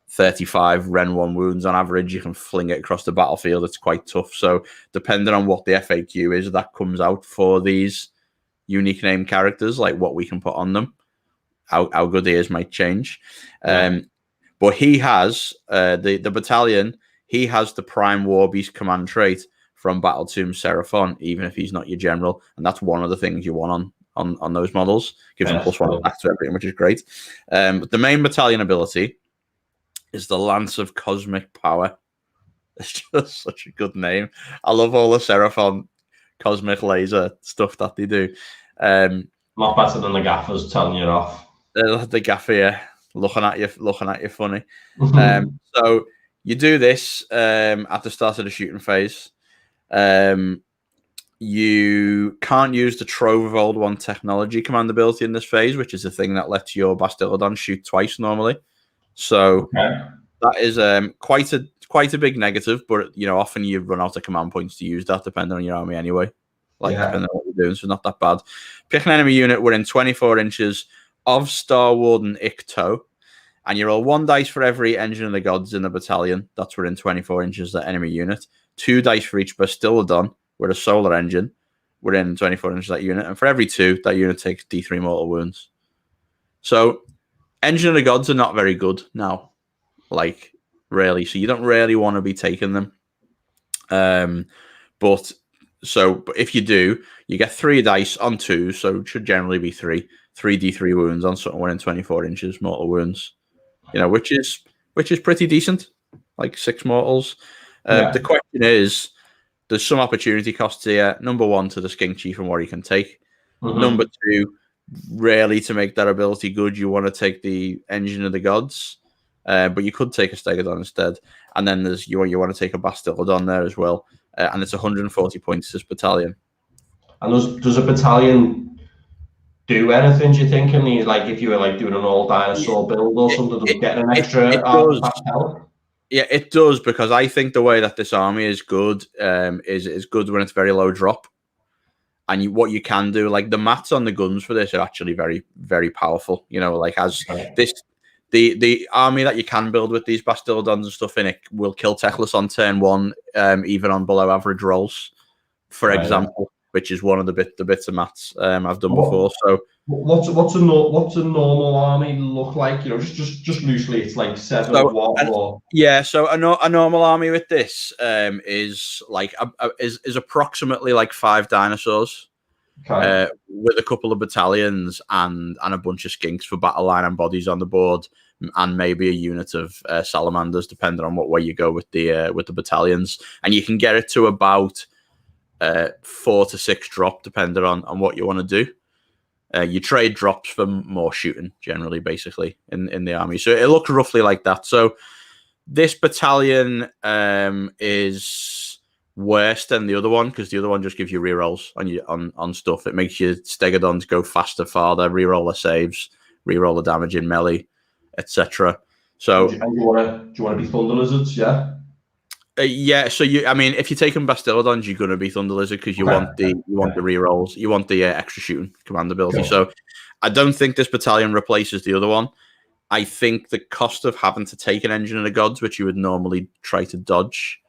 35 Ren 1 wounds on average. You can fling it across the battlefield. It's quite tough. So depending on what the FAQ is that comes out for these unique name characters, like what we can put on them, how good he is might change. But he has the battalion. he has the Prime Warbeast command trait from Battle Tomb Seraphon, even if he's not your general, and that's one of the things you want on those models. Gives them +1 attack to everything, which is great. But the main battalion ability is the Lance of Cosmic Power. It's just such a good name. I love all the Seraphon cosmic laser stuff that they do. Not better than the gaffers telling you off. The gaffer, yeah, looking at you funny. So you do this at the start of the shooting phase. You can't use the Trove of Old One technology command ability in this phase, which is the thing that lets your Bastillodon shoot twice normally. So that is quite a big negative, but often you run out of command points to use that depending on your army anyway. Depending on what you're doing, so not that bad. Pick an enemy unit within 24 inches of Star Warden Icto, and you roll 1 dice for every Engine of the Gods in the battalion that's within 24 inches of that enemy unit, 2 dice for each Bastillodon with a solar engine within 24 inches of that unit, and for every 2, that unit takes D3 mortal wounds. So Engine of the Gods are not very good now, really, so you don't really want to be taking them. But if you do, you get 3 dice on 2, so it should generally be 3 D3 wounds on something within 24 inches mortal wounds, which is pretty decent, 6 mortals. The question is, there's some opportunity costs here. Number 1, to the Skink Chief and what he can take. Number 2, really to make that ability good, you want to take the Engine of the Gods, but you could take a Stegodon instead. And then there's you want to take a Bastillodon there as well. And it's 140 points this battalion. And does a battalion do anything, do you think? If you were doing an all dinosaur build or something, does it get an extra help? Yeah, it does, because I think the way that this army is good is good when it's very low drop. And what you can do, the mats on the guns for this are actually very, very powerful. The army that you can build with these Bastillodons and stuff in it will kill Teclis on turn 1, even on below average rolls, for example, which is one of the bits of mats I've done before. So what's a normal army look like? Just loosely, it's 7 or So a normal army with this is is approximately 5 dinosaurs. With a couple of battalions and a bunch of skinks for battle line and bodies on the board, and maybe a unit of salamanders, depending on what way you go with the battalions. And you can get it to about 4 to 6 drop, depending on what you want to do. You trade drops for more shooting, generally, basically, in the army. So it looks roughly like that. So this battalion is worse than the other one, because the other one just gives you rerolls on stuff. It makes your Stegodons go faster, farther, reroll the saves, reroll the damage in melee, etc. So do you want to be Thunder Lizards? Yeah, so if you're taking Bastillodons, you're going to be Thunder Lizard, because you want the rerolls, you want the extra shooting command ability. Cool. So I don't think this battalion replaces the other one. I think the cost of having to take an Engine of the Gods, which you would normally try to dodge,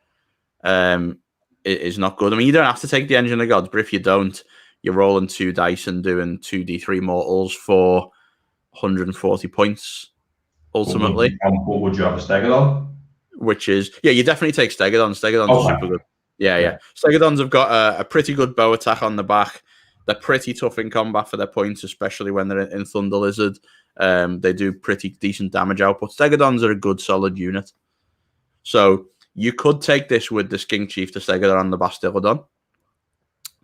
is not good. You don't have to take the Engine of the Gods, but if you don't, you're rolling 2 dice and doing 2 D3 mortals for 140 points, ultimately. What would you have a Stegodon? Which is, you definitely take Stegodons. Stegodons are super good. Yeah. Stegodons have got a pretty good bow attack on the back. They're pretty tough in combat for their points, especially when they're in Thunder Lizard. They do pretty decent damage output. Stegodons are a good, solid unit. So you could take this with the Skink Chief, the Stegodon, and the Bastillodon,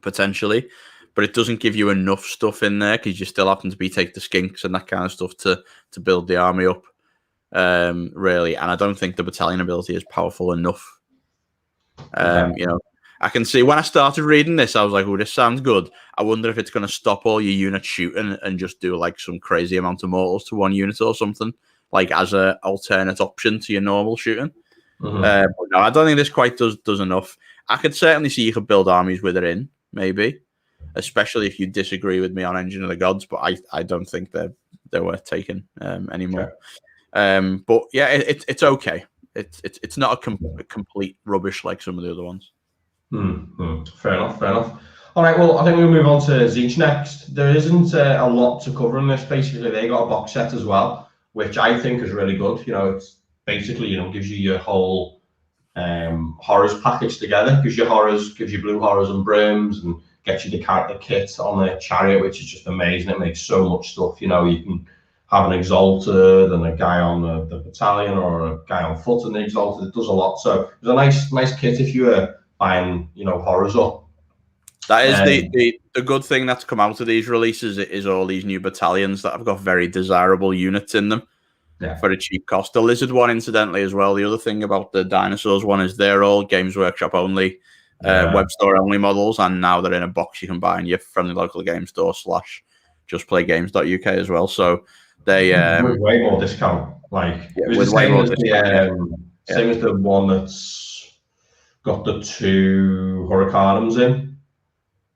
potentially, but it doesn't give you enough stuff in there, because you still happen to take the Skinks and that kind of stuff to build the army up, really. And I don't think the battalion ability is powerful enough. I can see when I started reading this, I was like, oh, this sounds good. I wonder if it's going to stop all your units shooting and just do some crazy amount of mortals to one unit or something, as an alternate option to your normal shooting. But no, I don't think this quite does enough. I could certainly see you could build armies with it in, maybe, especially if you disagree with me on Engine of the Gods, but I don't think they're worth taking anymore. Sure. But yeah, it's okay. It's not a complete rubbish like some of the other ones. Fair enough. All right, well, I think we'll move on to Zeech next. There isn't a lot to cover in this. Basically, they got a box set as well, which I think is really good. It's basically, gives you your whole horrors packaged together. Gives you horrors, gives you blue horrors and brims, and gets you the character kit on the chariot, which is just amazing. It makes so much stuff. You know, you can have an exalted and a guy on the battalion, or a guy on foot and the exalted. It does a lot. So it's a nice kit if you were buying, you know, horrors up. That is the good thing that's come out of these releases is all these new battalions that have got very desirable units in them for a cheap cost. The Lizard one, incidentally, as well. The other thing about the Dinosaurs one is they're all Games Workshop only, web store only models, and now they're in a box you can buy in your friendly local game store / justplaygames.uk as well. So they with way more discount. Like with way more discount. Same as the one that's got the 2 Hurricanums in.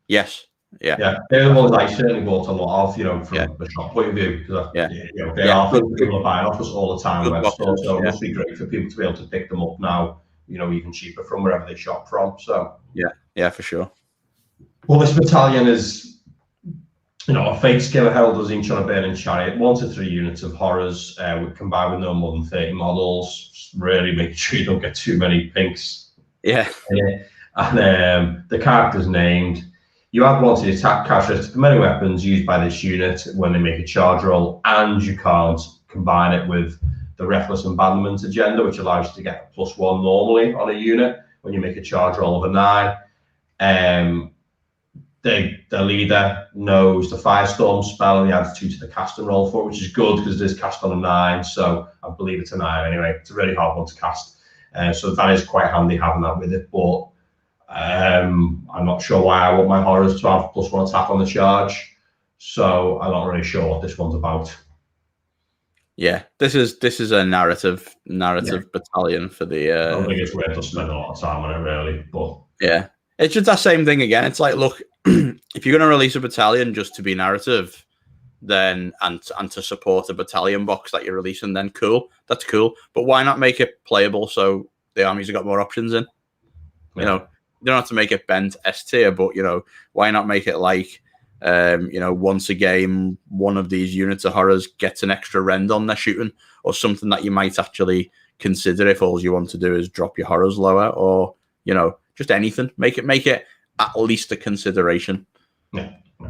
Yes. Yeah. They're the ones I certainly bought a lot of, you know, from the shop point of view, because you know, they are people are buying off us all the time. So it must be great for people to be able to pick them up now, you know, even cheaper from wherever they shop from. So yeah, for sure. Well, this battalion is, you know, a fate skill held each on a burning chariot, 1 to 3 units of horrors, combined with no more than 30 models. Really make sure you don't get too many pinks. Yeah. And the character's named. You add 1 to the attack characteristic for many weapons used by this unit when they make a charge roll, and you can't combine it with the Reckless Abandonment agenda, which allows you to get a +1 normally on a unit when you make a charge roll of a 9. The leader knows the Firestorm spell, and he adds 2 to the casting roll for it, which is good because it is cast on a 9. So I believe it's a 9 anyway. It's a really hard one to cast. So that is quite handy having that with it. But I'm not sure why I want my horrors to have +1 attack on the charge. So I'm not really sure what this one's about. Yeah, this is a narrative battalion for the. I don't think it's worth us spending a lot of time on it, really. But yeah, it's just that same thing again. It's like, look, if you're going to release a battalion just to be narrative, then and to support a battalion box that you're releasing, then cool, that's cool. But why not make it playable so the armies have got more options in? You know, you don't have to make it bent S tier, but you know, why not make it like, you know, once a game, one of these units of horrors gets an extra rend on their shooting, or something that you might actually consider if all you want to do is drop your horrors lower, or you know, just anything. Make it at least a consideration.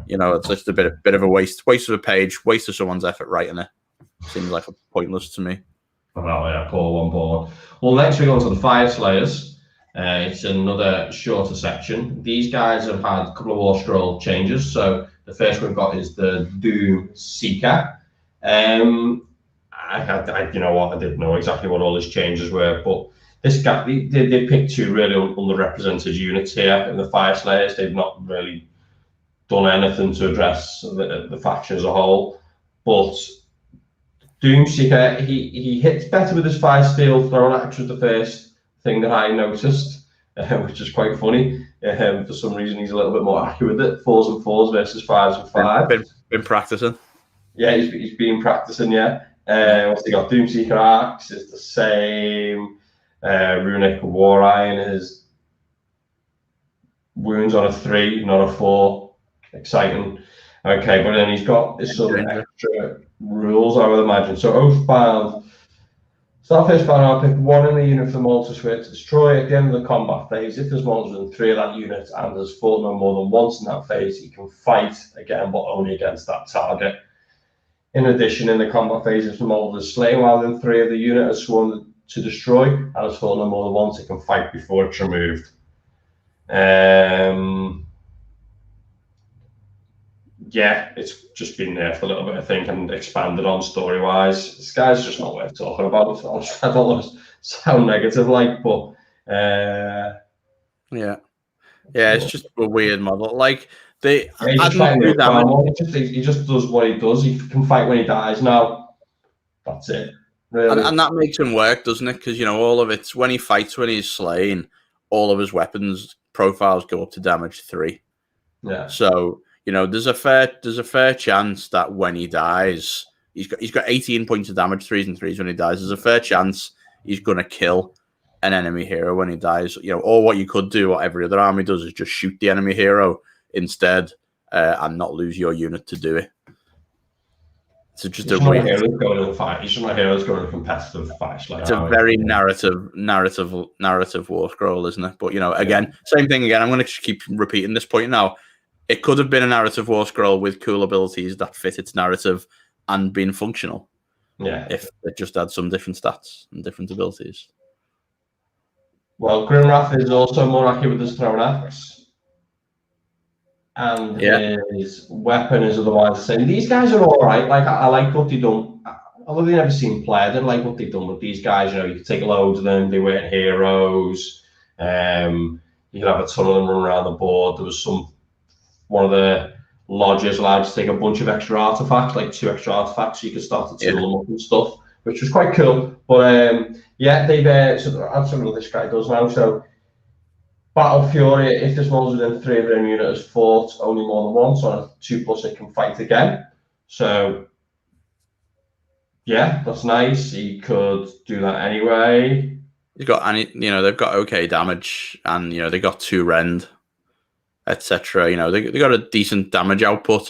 You know, it's just a bit of a waste of a page, waste of someone's effort writing it. Seems like pointless to me. Well, yeah, poor one. Well, next we go on to the Fire Slayers. It's another shorter section. These guys have had a couple of War Scroll changes. So the first we've got is the Doom Seeker. You know what, I didn't know exactly what all these changes were, but this guy, they picked 2 really underrepresented units here in the Fire Slayers. They've not really done anything to address the faction as a whole. But Doomseeker, he hits better with his Fire Steel Thrown Axe, was the first thing that I noticed, which is quite funny. For some reason, he's a little bit more accurate with it. 4s and 4s versus 5s and 5s. Been practicing. Yeah, he's been practicing, yeah. What's he got? Doomseeker Axe is the same. Runic War Iron is wounds on a 3, not a 4. Exciting. Okay, but then he's got some extra rules, I would imagine. So Oathbound. Start phase bound, I'll pick 1 in the unit for the monster switch to destroy at the end of the combat phase. If there's monsters in 3 of that unit and has fought no more than once in that phase, he can fight again, but only against that target. In addition, in the combat phase, if the monster is slain while in 3 of the unit has sworn to destroy and has fought no more than once, it can fight before it's removed. Yeah, it's just been there for a little bit, I think, and expanded on story-wise. This guy's just not worth talking about. I don't want to sound negative, like, but yeah, it's just a weird model. Like he just does what he does. He can fight when he dies. Now, that's it. Really. And that makes him work, doesn't it? Because you know, all of it's when he fights, when he's slain, all of his weapons profiles go up to damage 3. Yeah. So. You know, there's a fair chance that when he dies, he's got 18 points of damage, 3s and 3s when he dies. There's a fair chance he's gonna kill an enemy hero when he dies. You know, or what you could do, what every other army does, is just shoot the enemy hero instead, and not lose your unit to do it. It's just a weird. Heroes going in a fight. You shouldn't have heroes going in a competitive fight. Like it's a very narrative war scroll, isn't it? But you know, again, same thing again. I'm going to keep repeating this point now. It could have been a narrative war scroll with cool abilities that fit its narrative and been functional. Yeah. If it just had some different stats and different abilities. Well, Grimwrath is also more accurate with his thrown axe. And his weapon is otherwise the same. These guys are all right. Like I like what they've done. Although they've never seen played, I like what they've done with these guys. You know, you can take loads of them. They weren't heroes. You can have a ton of them run around the board. There was one of the lodges allowed to take a bunch of extra artifacts, like 2 extra artifacts, so you could start to tool them up and stuff, which was quite cool. But they've so that's what this guy does now. So Battle Fury, if this one's within 3 of their unit has fought only more than once, on a 2+ it can fight again. So yeah, that's nice. He could do that anyway. He's got they've got okay damage, and they got 2 rend, etc. They got a decent damage output.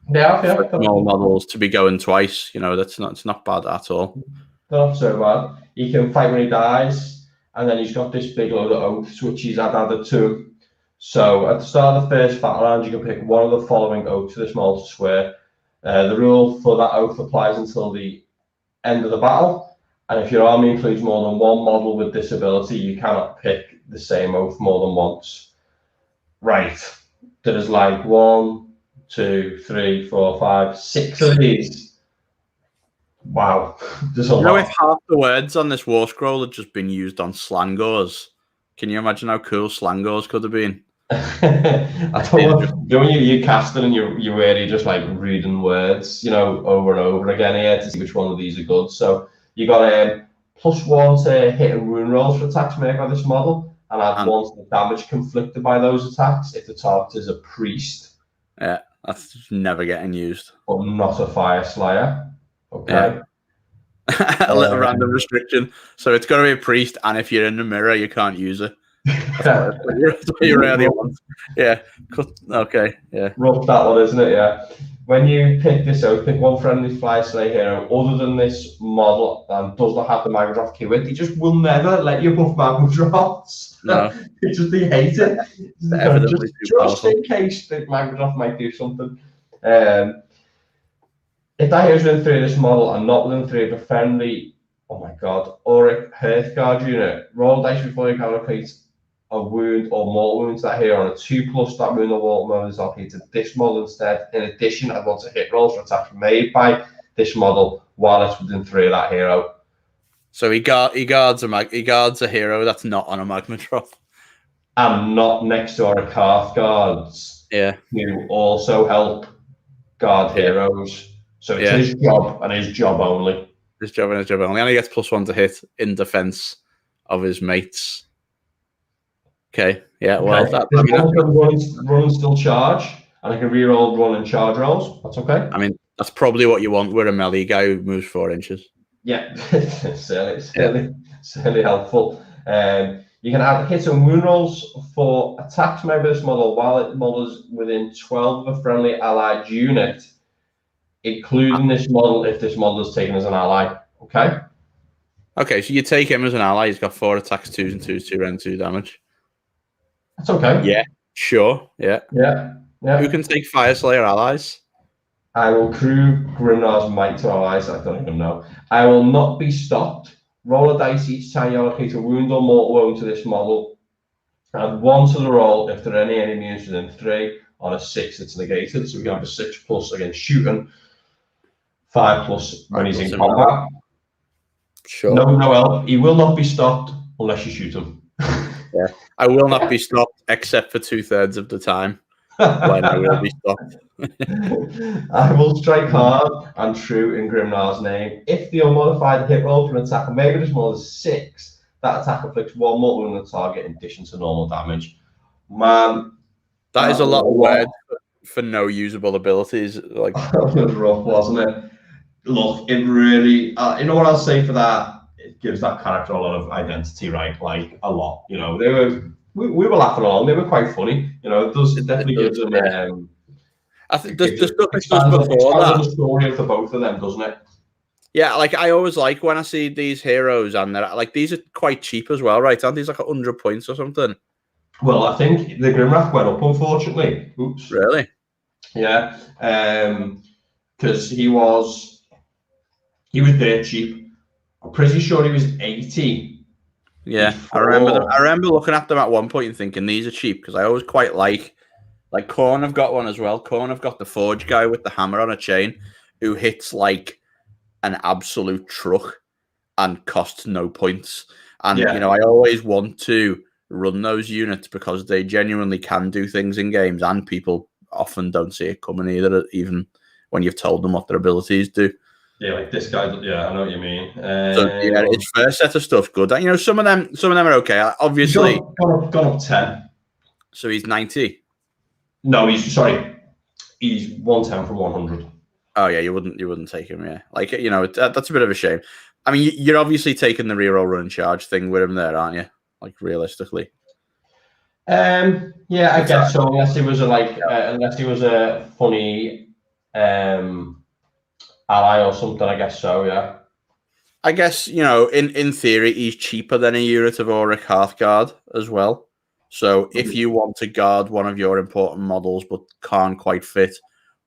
Yeah. Small models to be going twice. It's not bad at all. Not so bad. He can fight when he dies. And then he's got this big load of oaths, which he's added to. So at the start of the first battle round, you can pick one of the following oaths for this model to swear. The rule for that oath applies until the end of the battle. And if your army includes more than 1 model with this ability, you cannot pick the same oath more than once. Right. There's like 1, 2, 3, 4, 5, 6 of these. Wow, there's a lot. If half the words on this war scroll had just been used on slangors, can you imagine how cool slangors could have been? I don't know when you cast it and you're really just like reading words, over and over again here to see which one of these are good. So you got +1 to hit and wound rolls for attacks made by this model, and add 1 to the damage conflicted by those attacks if the target is a priest. Yeah, that's never getting used. But not a fire slayer. Okay. Yeah. A little random restriction. So it's got to be a priest, and if you're in the mirror, you can't use it. That's what you really want. Yeah. Okay. Yeah. Rough that one, isn't it? Yeah. When you pick this out, pick 1 friendly fire slayer hero other than this model and does not have the magma drop keyword. They just will never let you buff magma drops. No. They hate it. Just in case the magma drop might do something. If that hero's within 3 of this model and not within 3 of a friendly, Auric Hearthguard unit, roll dice before you allocate a wound or mortal wound to that hero on a 2+. That wound or mortal wound is allocated to this model instead. In addition, I'd want to hit rolls for attacks made by this model while it's within 3 of that hero. So he guards a hero that's not on a magma drop. And not next to Auric Hearthguards. Yeah. Who also help guard heroes. So it's his job and his job only. His job and his job only. And he gets +1 to hit in defense of his mates. Okay. Yeah. Well, run and still charge, and I can reroll run and charge rolls. That's okay. I mean, that's probably what you want. We're a melee guy who moves 4 inches. Yeah, certainly helpful. You can add hit and wound rolls for attacks made by this model while it models within 12 of a friendly allied unit, including this model if this model is taken as an ally. Okay. Okay, so you take him as an ally. He's got 4 attacks, 2s and 2s, 2 rend, 2 damage. That's okay. Yeah, sure. Yeah. Who can take Fire Slayer allies? I will crew Grimnar's Might to allies. I don't even know. I will not be stopped. Roll a dice each time you allocate a wound or mortal wound to this model. Add 1 to the roll if there are any enemies within 3. On a 6, it's negated. So we have a 6+ against shooting. 5+ when he's in combat. Sure. No, he will not be stopped unless you shoot him. Yeah, I will not be stopped except for 2/3 of the time when I will be stopped. I will strike hard and true in Grimnar's name. If the unmodified hit roll for an attack, maybe this model is 6, that attack inflicts 1 mortal wound on the target in addition to normal damage. Man, that is a lot of words for no usable abilities. Like that was rough, wasn't it? Look, it really. You know what I'll say for that? It gives that character a lot of identity, right? Like a lot. You know, they were. We were laughing along. They were quite funny. You know, it definitely gives them. I think the stuff it does expands on before that. the story of the both of them, doesn't it? Yeah, like I always like when I see these heroes, and they're like these are quite cheap as well, right? Aren't these like 100 points or something? Well, I think the Grimwrath went up, unfortunately. Oops. Really? Yeah, because he was dirt cheap. I'm pretty sure he was 80. Yeah, before. I remember looking at them at one point and thinking these are cheap because I always quite like Khorne have got one as well. Khorne have got the Forge guy with the hammer on a chain who hits like an absolute truck and costs no points. And you know, I always want to run those units because they genuinely can do things in games, and people often don't see it coming either, even when you've told them what their abilities do. Yeah, like this guy. Yeah, I know what you mean. So yeah, his first set of stuff's good. You know, some of them are okay. Obviously, gone up 10. So he's 90. No, he's 110 from 100. Oh yeah, you wouldn't take him. Yeah, like you know, that's a bit of a shame. I mean, you're obviously taking the reroll run charge thing with him there, aren't you? Like realistically. Yeah, I guess so. Unless he was unless he was a funny ally or something, I guess so. Yeah. I guess you know, in theory, he's cheaper than a unit of Auric Hearthguard as well. So if you want to guard one of your important models but can't quite fit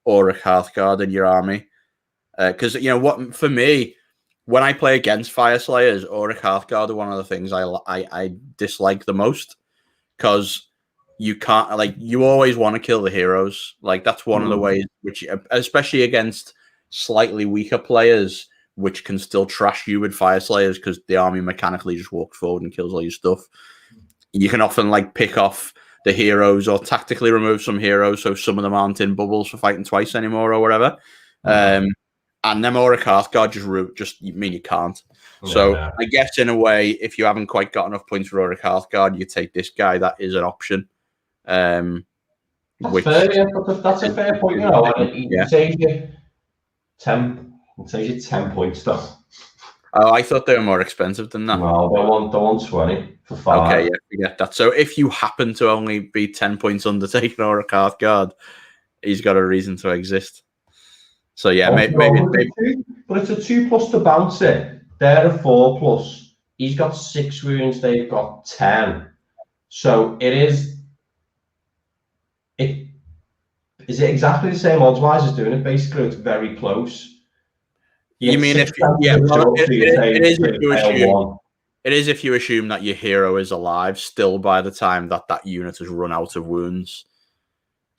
Auric Hearthguard in your army, because you know what, for me, when I play against Fire Slayers, Auric Hearthguard are one of the things I dislike the most, because you can't, like, you always want to kill the heroes. Like that's one of the ways which, especially against slightly weaker players, which can still trash you with Fire Slayers because the army mechanically just walks forward and kills all your stuff. You can often like pick off the heroes or tactically remove some heroes so some of them aren't in bubbles for fighting twice anymore or whatever. And them Auric Hearthguard just mean you can't. So I guess in a way, if you haven't quite got enough points for Auric Hearthguard, you take this guy. That is an option. That's fair, yeah, that's a fair point. You know, it saves you 10 points though. Oh, I thought they were more expensive than that. No, they want 20 for 5. Okay, yeah, forget that. So if you happen to only be 10 points under taking Auric Hearthguard, he's got a reason to exist. So yeah, maybe. But it's a 2+ to bounce it. They're a 4+. He's got 6 wounds. They've got 10. So it is. Is it exactly the same odds wise as doing it? Basically, it's very close. You mean if it is if you assume that your hero is alive still by the time that unit has run out of wounds.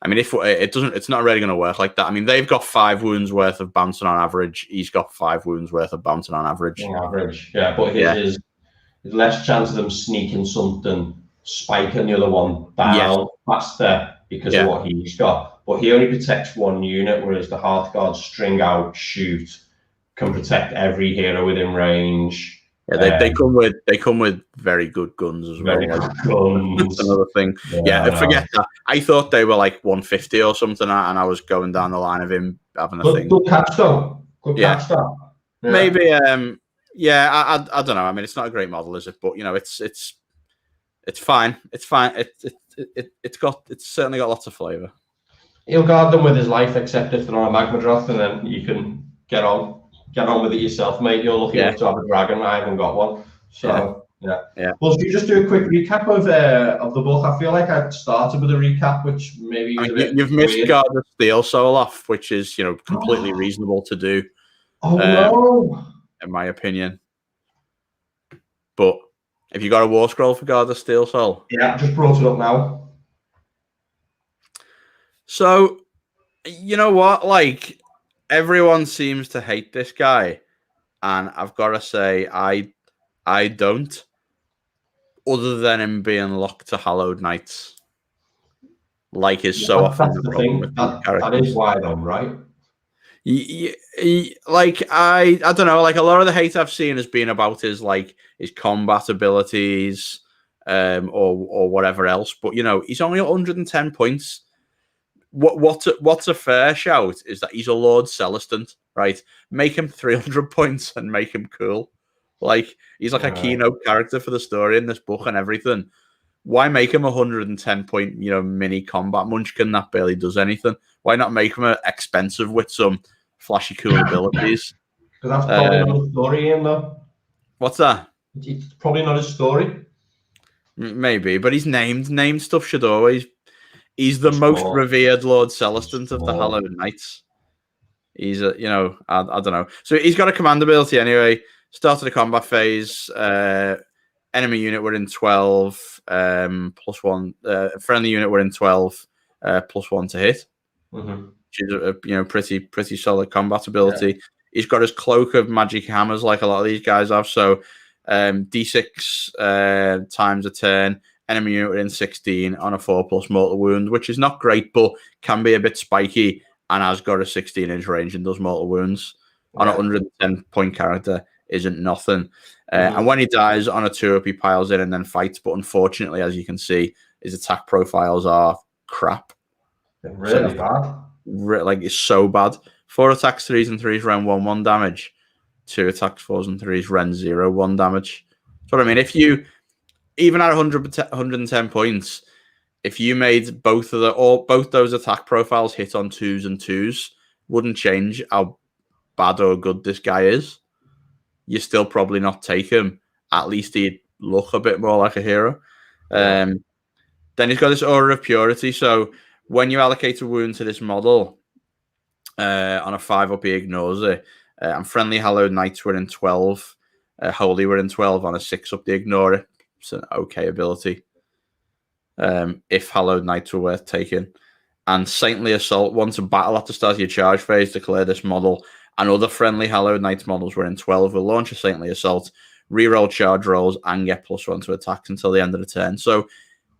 I mean, if it doesn't, it's not really going to work like that. I mean, they've got 5 wounds worth of bouncing on average. He's got 5 wounds worth of bouncing on average. On average, yeah. But his less chance of them sneaking something, spiking the other one down faster because of what he's got. But he only protects 1 unit, whereas the Hearthguard string out, shoot, can protect every hero within range. Yeah, they come with very good guns as well. That's another thing. Yeah, forget that. I thought they were like 150 or something, and I was going down the line of him having a thing. Good catch though. Good catch though. Yeah. Maybe. I don't know. I mean, it's not a great model, is it? But you know, it's fine. It's fine. It's certainly got lots of flavour. He'll guard them with his life, except if they're on a Magma Droth, and then you can get on with it yourself, mate. You're lucky enough to have a dragon. I haven't got one. So yeah. Well, should we just do a quick recap of the book? I feel like I started with a recap, which maybe you've missed Guard of Steel Soul off, which is completely reasonable to do. Oh no, in my opinion. But have you got a War Scroll for Guard of Steel Soul? Yeah, just brought it up now. So, you know what? Like, everyone seems to hate this guy, and I've got to say, I don't. Other than him being locked to Hallowed Knights, like is so often the problem with that is why, though, right? Like I don't know. Like a lot of the hate I've seen has been about his combat abilities, or whatever else. But he's only 110 points. What's a fair shout is that he's a Lord Celestant, right? Make him 300 points and make him cool. Like he's like a keynote character for the story in this book and everything. why make him 110 point, mini combat munchkin that barely does anything? Why not make him expensive with some flashy cool abilities? Because that's probably not his story, Ian, though. What's that? It's probably not his story. Maybe, but his named stuff should always. He's the most revered Lord Celestant of the Hallowed Knights. He's I don't know. So he's got a commandability anyway. Start of the combat phase. Enemy unit were in 12 +1. Friendly unit were in 12 +1 to hit. Which is a pretty solid combat ability. Yeah. He's got his cloak of magic hammers like a lot of these guys have. So D6 times a turn. Enemy unit within 16 on a 4+ mortal wound, which is not great, but can be a bit spiky and has got a 16-inch range and does mortal wounds. On a 110 point character isn't nothing. And when he dies on a 2-up, he piles in and then fights. But unfortunately, as you can see, his attack profiles are crap. They're really bad. It's so bad. 4 attacks, 3s and 3s, round 1 damage. 2 attacks, 4s and 3s, rend 0 1 damage. That's what I mean. If you even at 110 points, if you made both those attack profiles hit on 2s and 2s, wouldn't change how bad or good this guy is. You still probably not take him. At least he'd look a bit more like a hero. Then he's got this Aura of Purity. So when you allocate a wound to this model on a 5-up, he ignores it. And friendly Hallowed Knights were in 12. Holy were in 12 on a 6-up, they ignore it. It's an okay ability. If Hallowed Knights were worth taking. And Saintly Assault, once a battle at the start of your charge phase, declare this model and other friendly Hallowed Knights models were in 12 will launch a Saintly Assault, reroll charge rolls, and get +1 to attacks until the end of the turn. So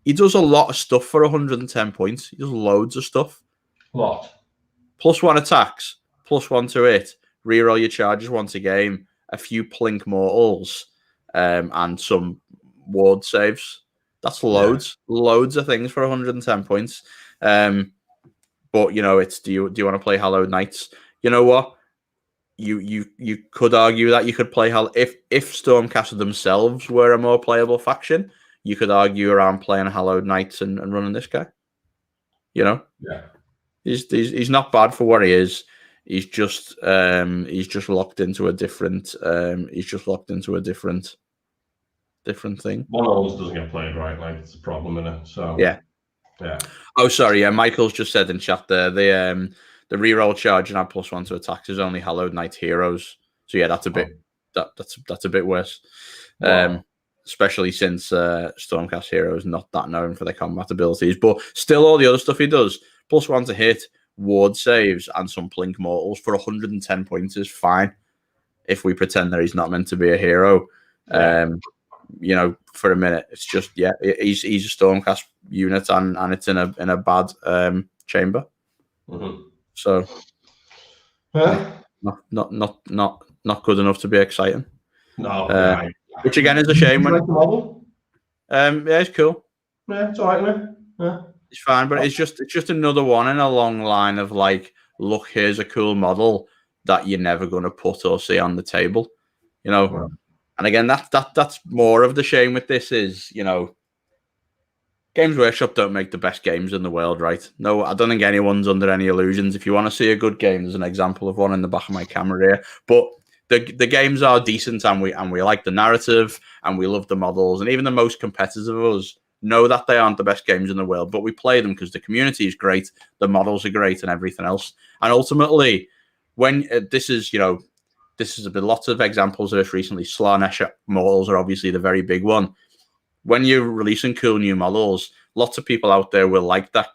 he does a lot of stuff for 110 points. He does loads of stuff. What? +1 attacks, +1 to hit, reroll your charges once a game, a few plink mortals, and some ward saves. That's loads of things for 110 points. But it's do you want to play Hallowed Knights? You know what? You could argue that you could play if Stormcast themselves were a more playable faction, you could argue around playing Hallowed Knights and running this guy. Yeah. He's not bad for what he is. He's just locked into a different different thing. One always doesn't get played right, like it's a problem in it. So yeah. Oh, sorry. Yeah, Michael's just said in chat there the reroll charge and add +1 to attacks is only Hallowed Knight heroes. So yeah, that's a bit that's a bit worse. Wow. Especially since Stormcast Hero is not that known for their combat abilities, but still all the other stuff he does, +1 to hit, ward saves, and some plink mortals for 110 points is fine. If we pretend that he's not meant to be a hero, for a minute, it's just he's a Stormcast unit and it's in a bad chamber. So not good enough to be exciting. No, which again is a shame. Like the model? It's cool. Yeah, it's alright, man. Yeah. It's fine, but it's just another one in a long line of like, look, here's a cool model that you're never going to put or see on the table, Wow. And again, that's more of the shame with this is, Games Workshop don't make the best games in the world, right? No, I don't think anyone's under any illusions. If you want to see a good game, there's an example of one in the back of my camera here. But the games are decent, and we like the narrative, and we love the models, and even the most competitive of us know that they aren't the best games in the world, but we play them because the community is great, the models are great, and everything else. And ultimately, when this is been lots of examples of this recently. Slanesh models are obviously the very big one. When you're releasing cool new models, lots of people out there will like that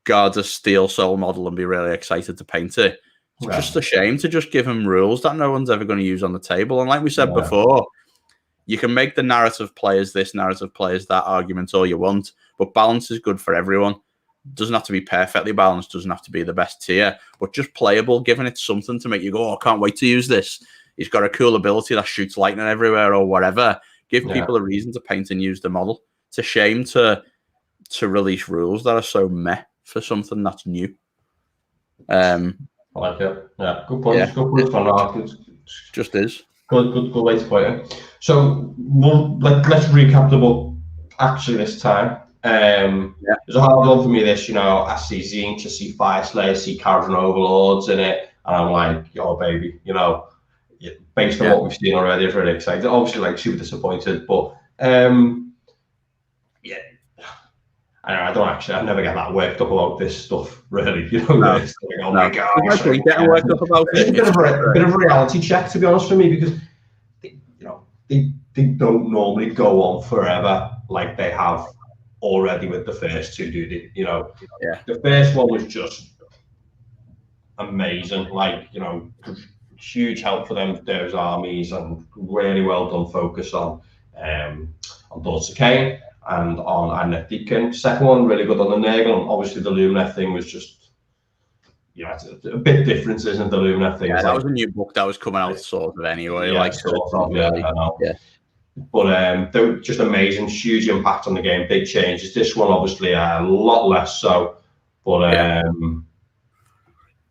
Garda Steel Soul model and be really excited to paint it. It's just a shame to just give them rules that no one's ever going to use on the table. And like we said before, you can make the narrative players this, narrative players that argument all you want, but balance is good for everyone. Doesn't have to be perfectly balanced, doesn't have to be the best tier, but just playable, giving it something to make you go, I can't wait to use this. He's got a cool ability that shoots lightning everywhere or whatever. Give people a reason to paint and use the model. It's a shame to release rules that are so meh for something that's new. I like it. Yeah, good point. Good point for that. Just is. Good way to put it. So let's recap the book actually this time. It was a hard one for me. This, I see Zeech, I see Fire Slayer, I see Cara and Overlords in it, and I'm like, yo, baby, based on what we've seen already, I'm really excited. Obviously, like super disappointed, but yeah. I never get that worked up about this stuff, really. No. Like, oh my god, getting worked up about it. It's a bit of a reality check, to be honest, for me, because they don't normally go on forever like they have already with the first two, do they? The first one was just amazing, like, huge help for them, those armies, and really well done focus on Dorsa Kane and on Annette Deacon. Second one, really good on the Nagel, and obviously the Lumineth thing was just, it's a bit different, isn't it? The Lumineth thing. Yeah, that was a new book that was coming out sort of anyway. Yeah, like sort of, yeah. But they were just amazing, huge impact on the game, big changes. This one, obviously, a lot less so. But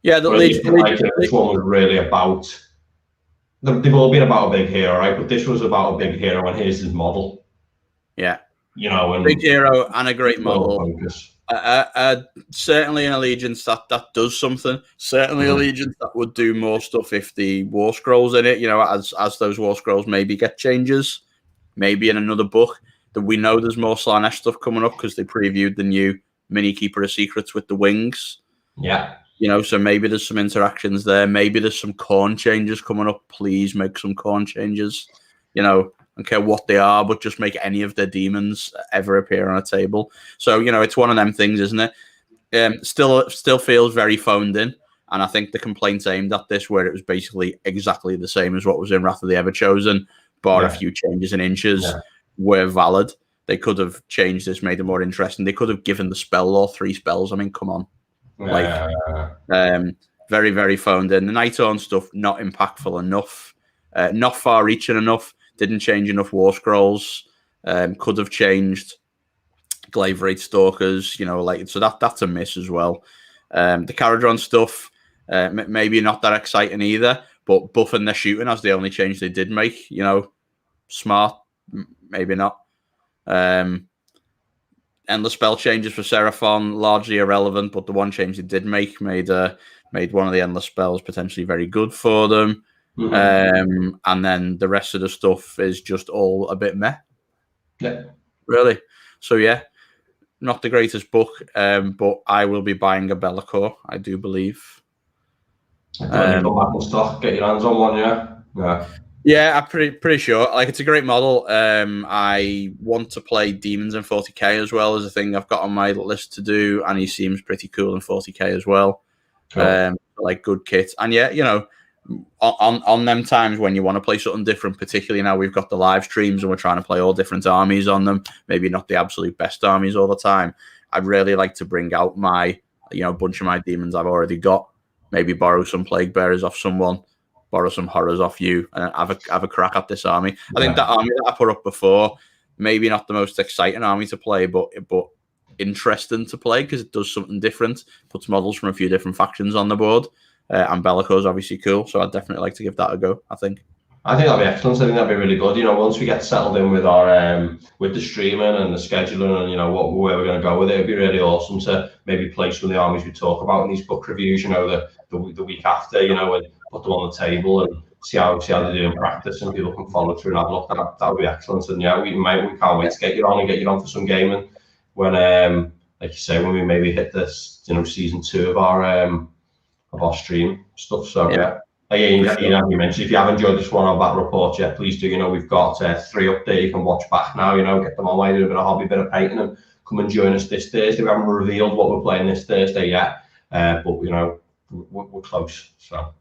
this one was really about. They've all been about a big hero, right? But this was about a big hero, and here's his model. Yeah. And big hero and a great model. Certainly an allegiance that does something. Certainly allegiance that would do more stuff if the War Scrolls in it, as those War Scrolls maybe get changes, maybe in another book. That we know there's more Slaanesh stuff coming up because they previewed the new Mini Keeper of Secrets with the wings. Yeah. So maybe there's some interactions there. Maybe there's some Khorne changes coming up. Please make some Khorne changes. I don't care what they are, but just make any of their demons ever appear on a table. So, it's one of them things, isn't it? Still feels very phoned in. And I think the complaints aimed at this, where it was basically exactly the same as what was in Wrath of the Everchosen, bar a few changes in inches, were valid. They could have changed this, made it more interesting. They could have given the spell lore 3 spells. I mean, come on. Very, very phoned in. The Nighthorn stuff, not impactful enough. Not far-reaching enough. Didn't change enough War Scrolls. Could have changed Glaive Wraith Stalkers. So that's a miss as well. The Caradron stuff, maybe not that exciting either. But buffing their shooting as the only change they did make. Smart, maybe not. Endless spell changes for Seraphon, largely irrelevant. But the one change they did make made one of the endless spells potentially very good for them. And then the rest of the stuff is just all a bit meh. Yeah. Really. So not the greatest book, but I will be buying a Be'lakor, I do believe. Go back and stock, get your hands on one, yeah. Yeah, I'm pretty sure. Like, it's a great model. I want to play Demons in 40k as well as a thing I've got on my list to do, and he seems pretty cool in 40k as well. Cool. Like, good kit. And on them times when you want to play something different, particularly now we've got the live streams and we're trying to play all different armies on them, maybe not the absolute best armies all the time, I'd really like to bring out my, bunch of my demons I've already got, maybe borrow some Plague Bearers off someone, borrow some Horrors off you, and have a crack at this army. I think that army that I put up before, maybe not the most exciting army to play, but interesting to play because it does something different, puts models from a few different factions on the board. And Be'lakor is obviously cool, so I'd definitely like to give that a go, I think. I think that'd be excellent. I think that'd be really good. Once we get settled in with our with the streaming and the scheduling and where we're going to go with it, it'd be really awesome to maybe play some of the armies we talk about in these book reviews. The week after, and put them on the table and see how they do in practice, and people can follow through and have a look. That would be excellent. And we can't wait to get you on for some gaming when, like you say, when we maybe hit this, season 2 of our stream stuff. So you mentioned if you have enjoyed this one of that report yet, please do. We've got 3 up there you can watch back now. Get them on while you do a bit of hobby, bit of painting, and come and join us this Thursday. We haven't revealed what we're playing this Thursday yet, but we're close. So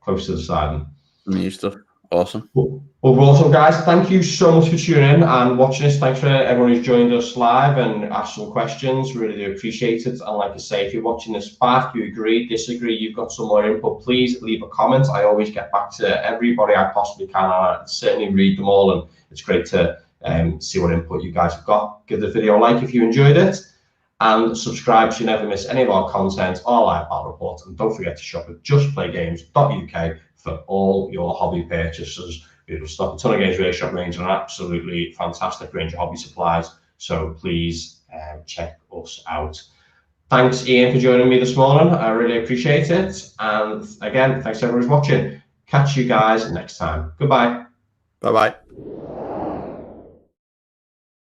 close to deciding. New stuff. Awesome. Well, awesome, guys. Thank you so much for tuning in and watching us. Thanks for everyone who's joined us live and asked some questions. Really do appreciate it. And like I say, if you're watching this back, you agree, disagree, you've got some more input, please leave a comment. I always get back to everybody I possibly can. I certainly read them all, and it's great to see what input you guys have got. Give the video a like if you enjoyed it, and subscribe so you never miss any of our content, our live battle reports, and don't forget to shop at justplaygames.uk for all your hobby purchases. We've stocked a ton of Games Workshop range and an absolutely fantastic range of hobby supplies. So please check us out. Thanks, Ian, for joining me this morning. I really appreciate it. And again, thanks everyone who's watching. Catch you guys next time. Goodbye. Bye-bye.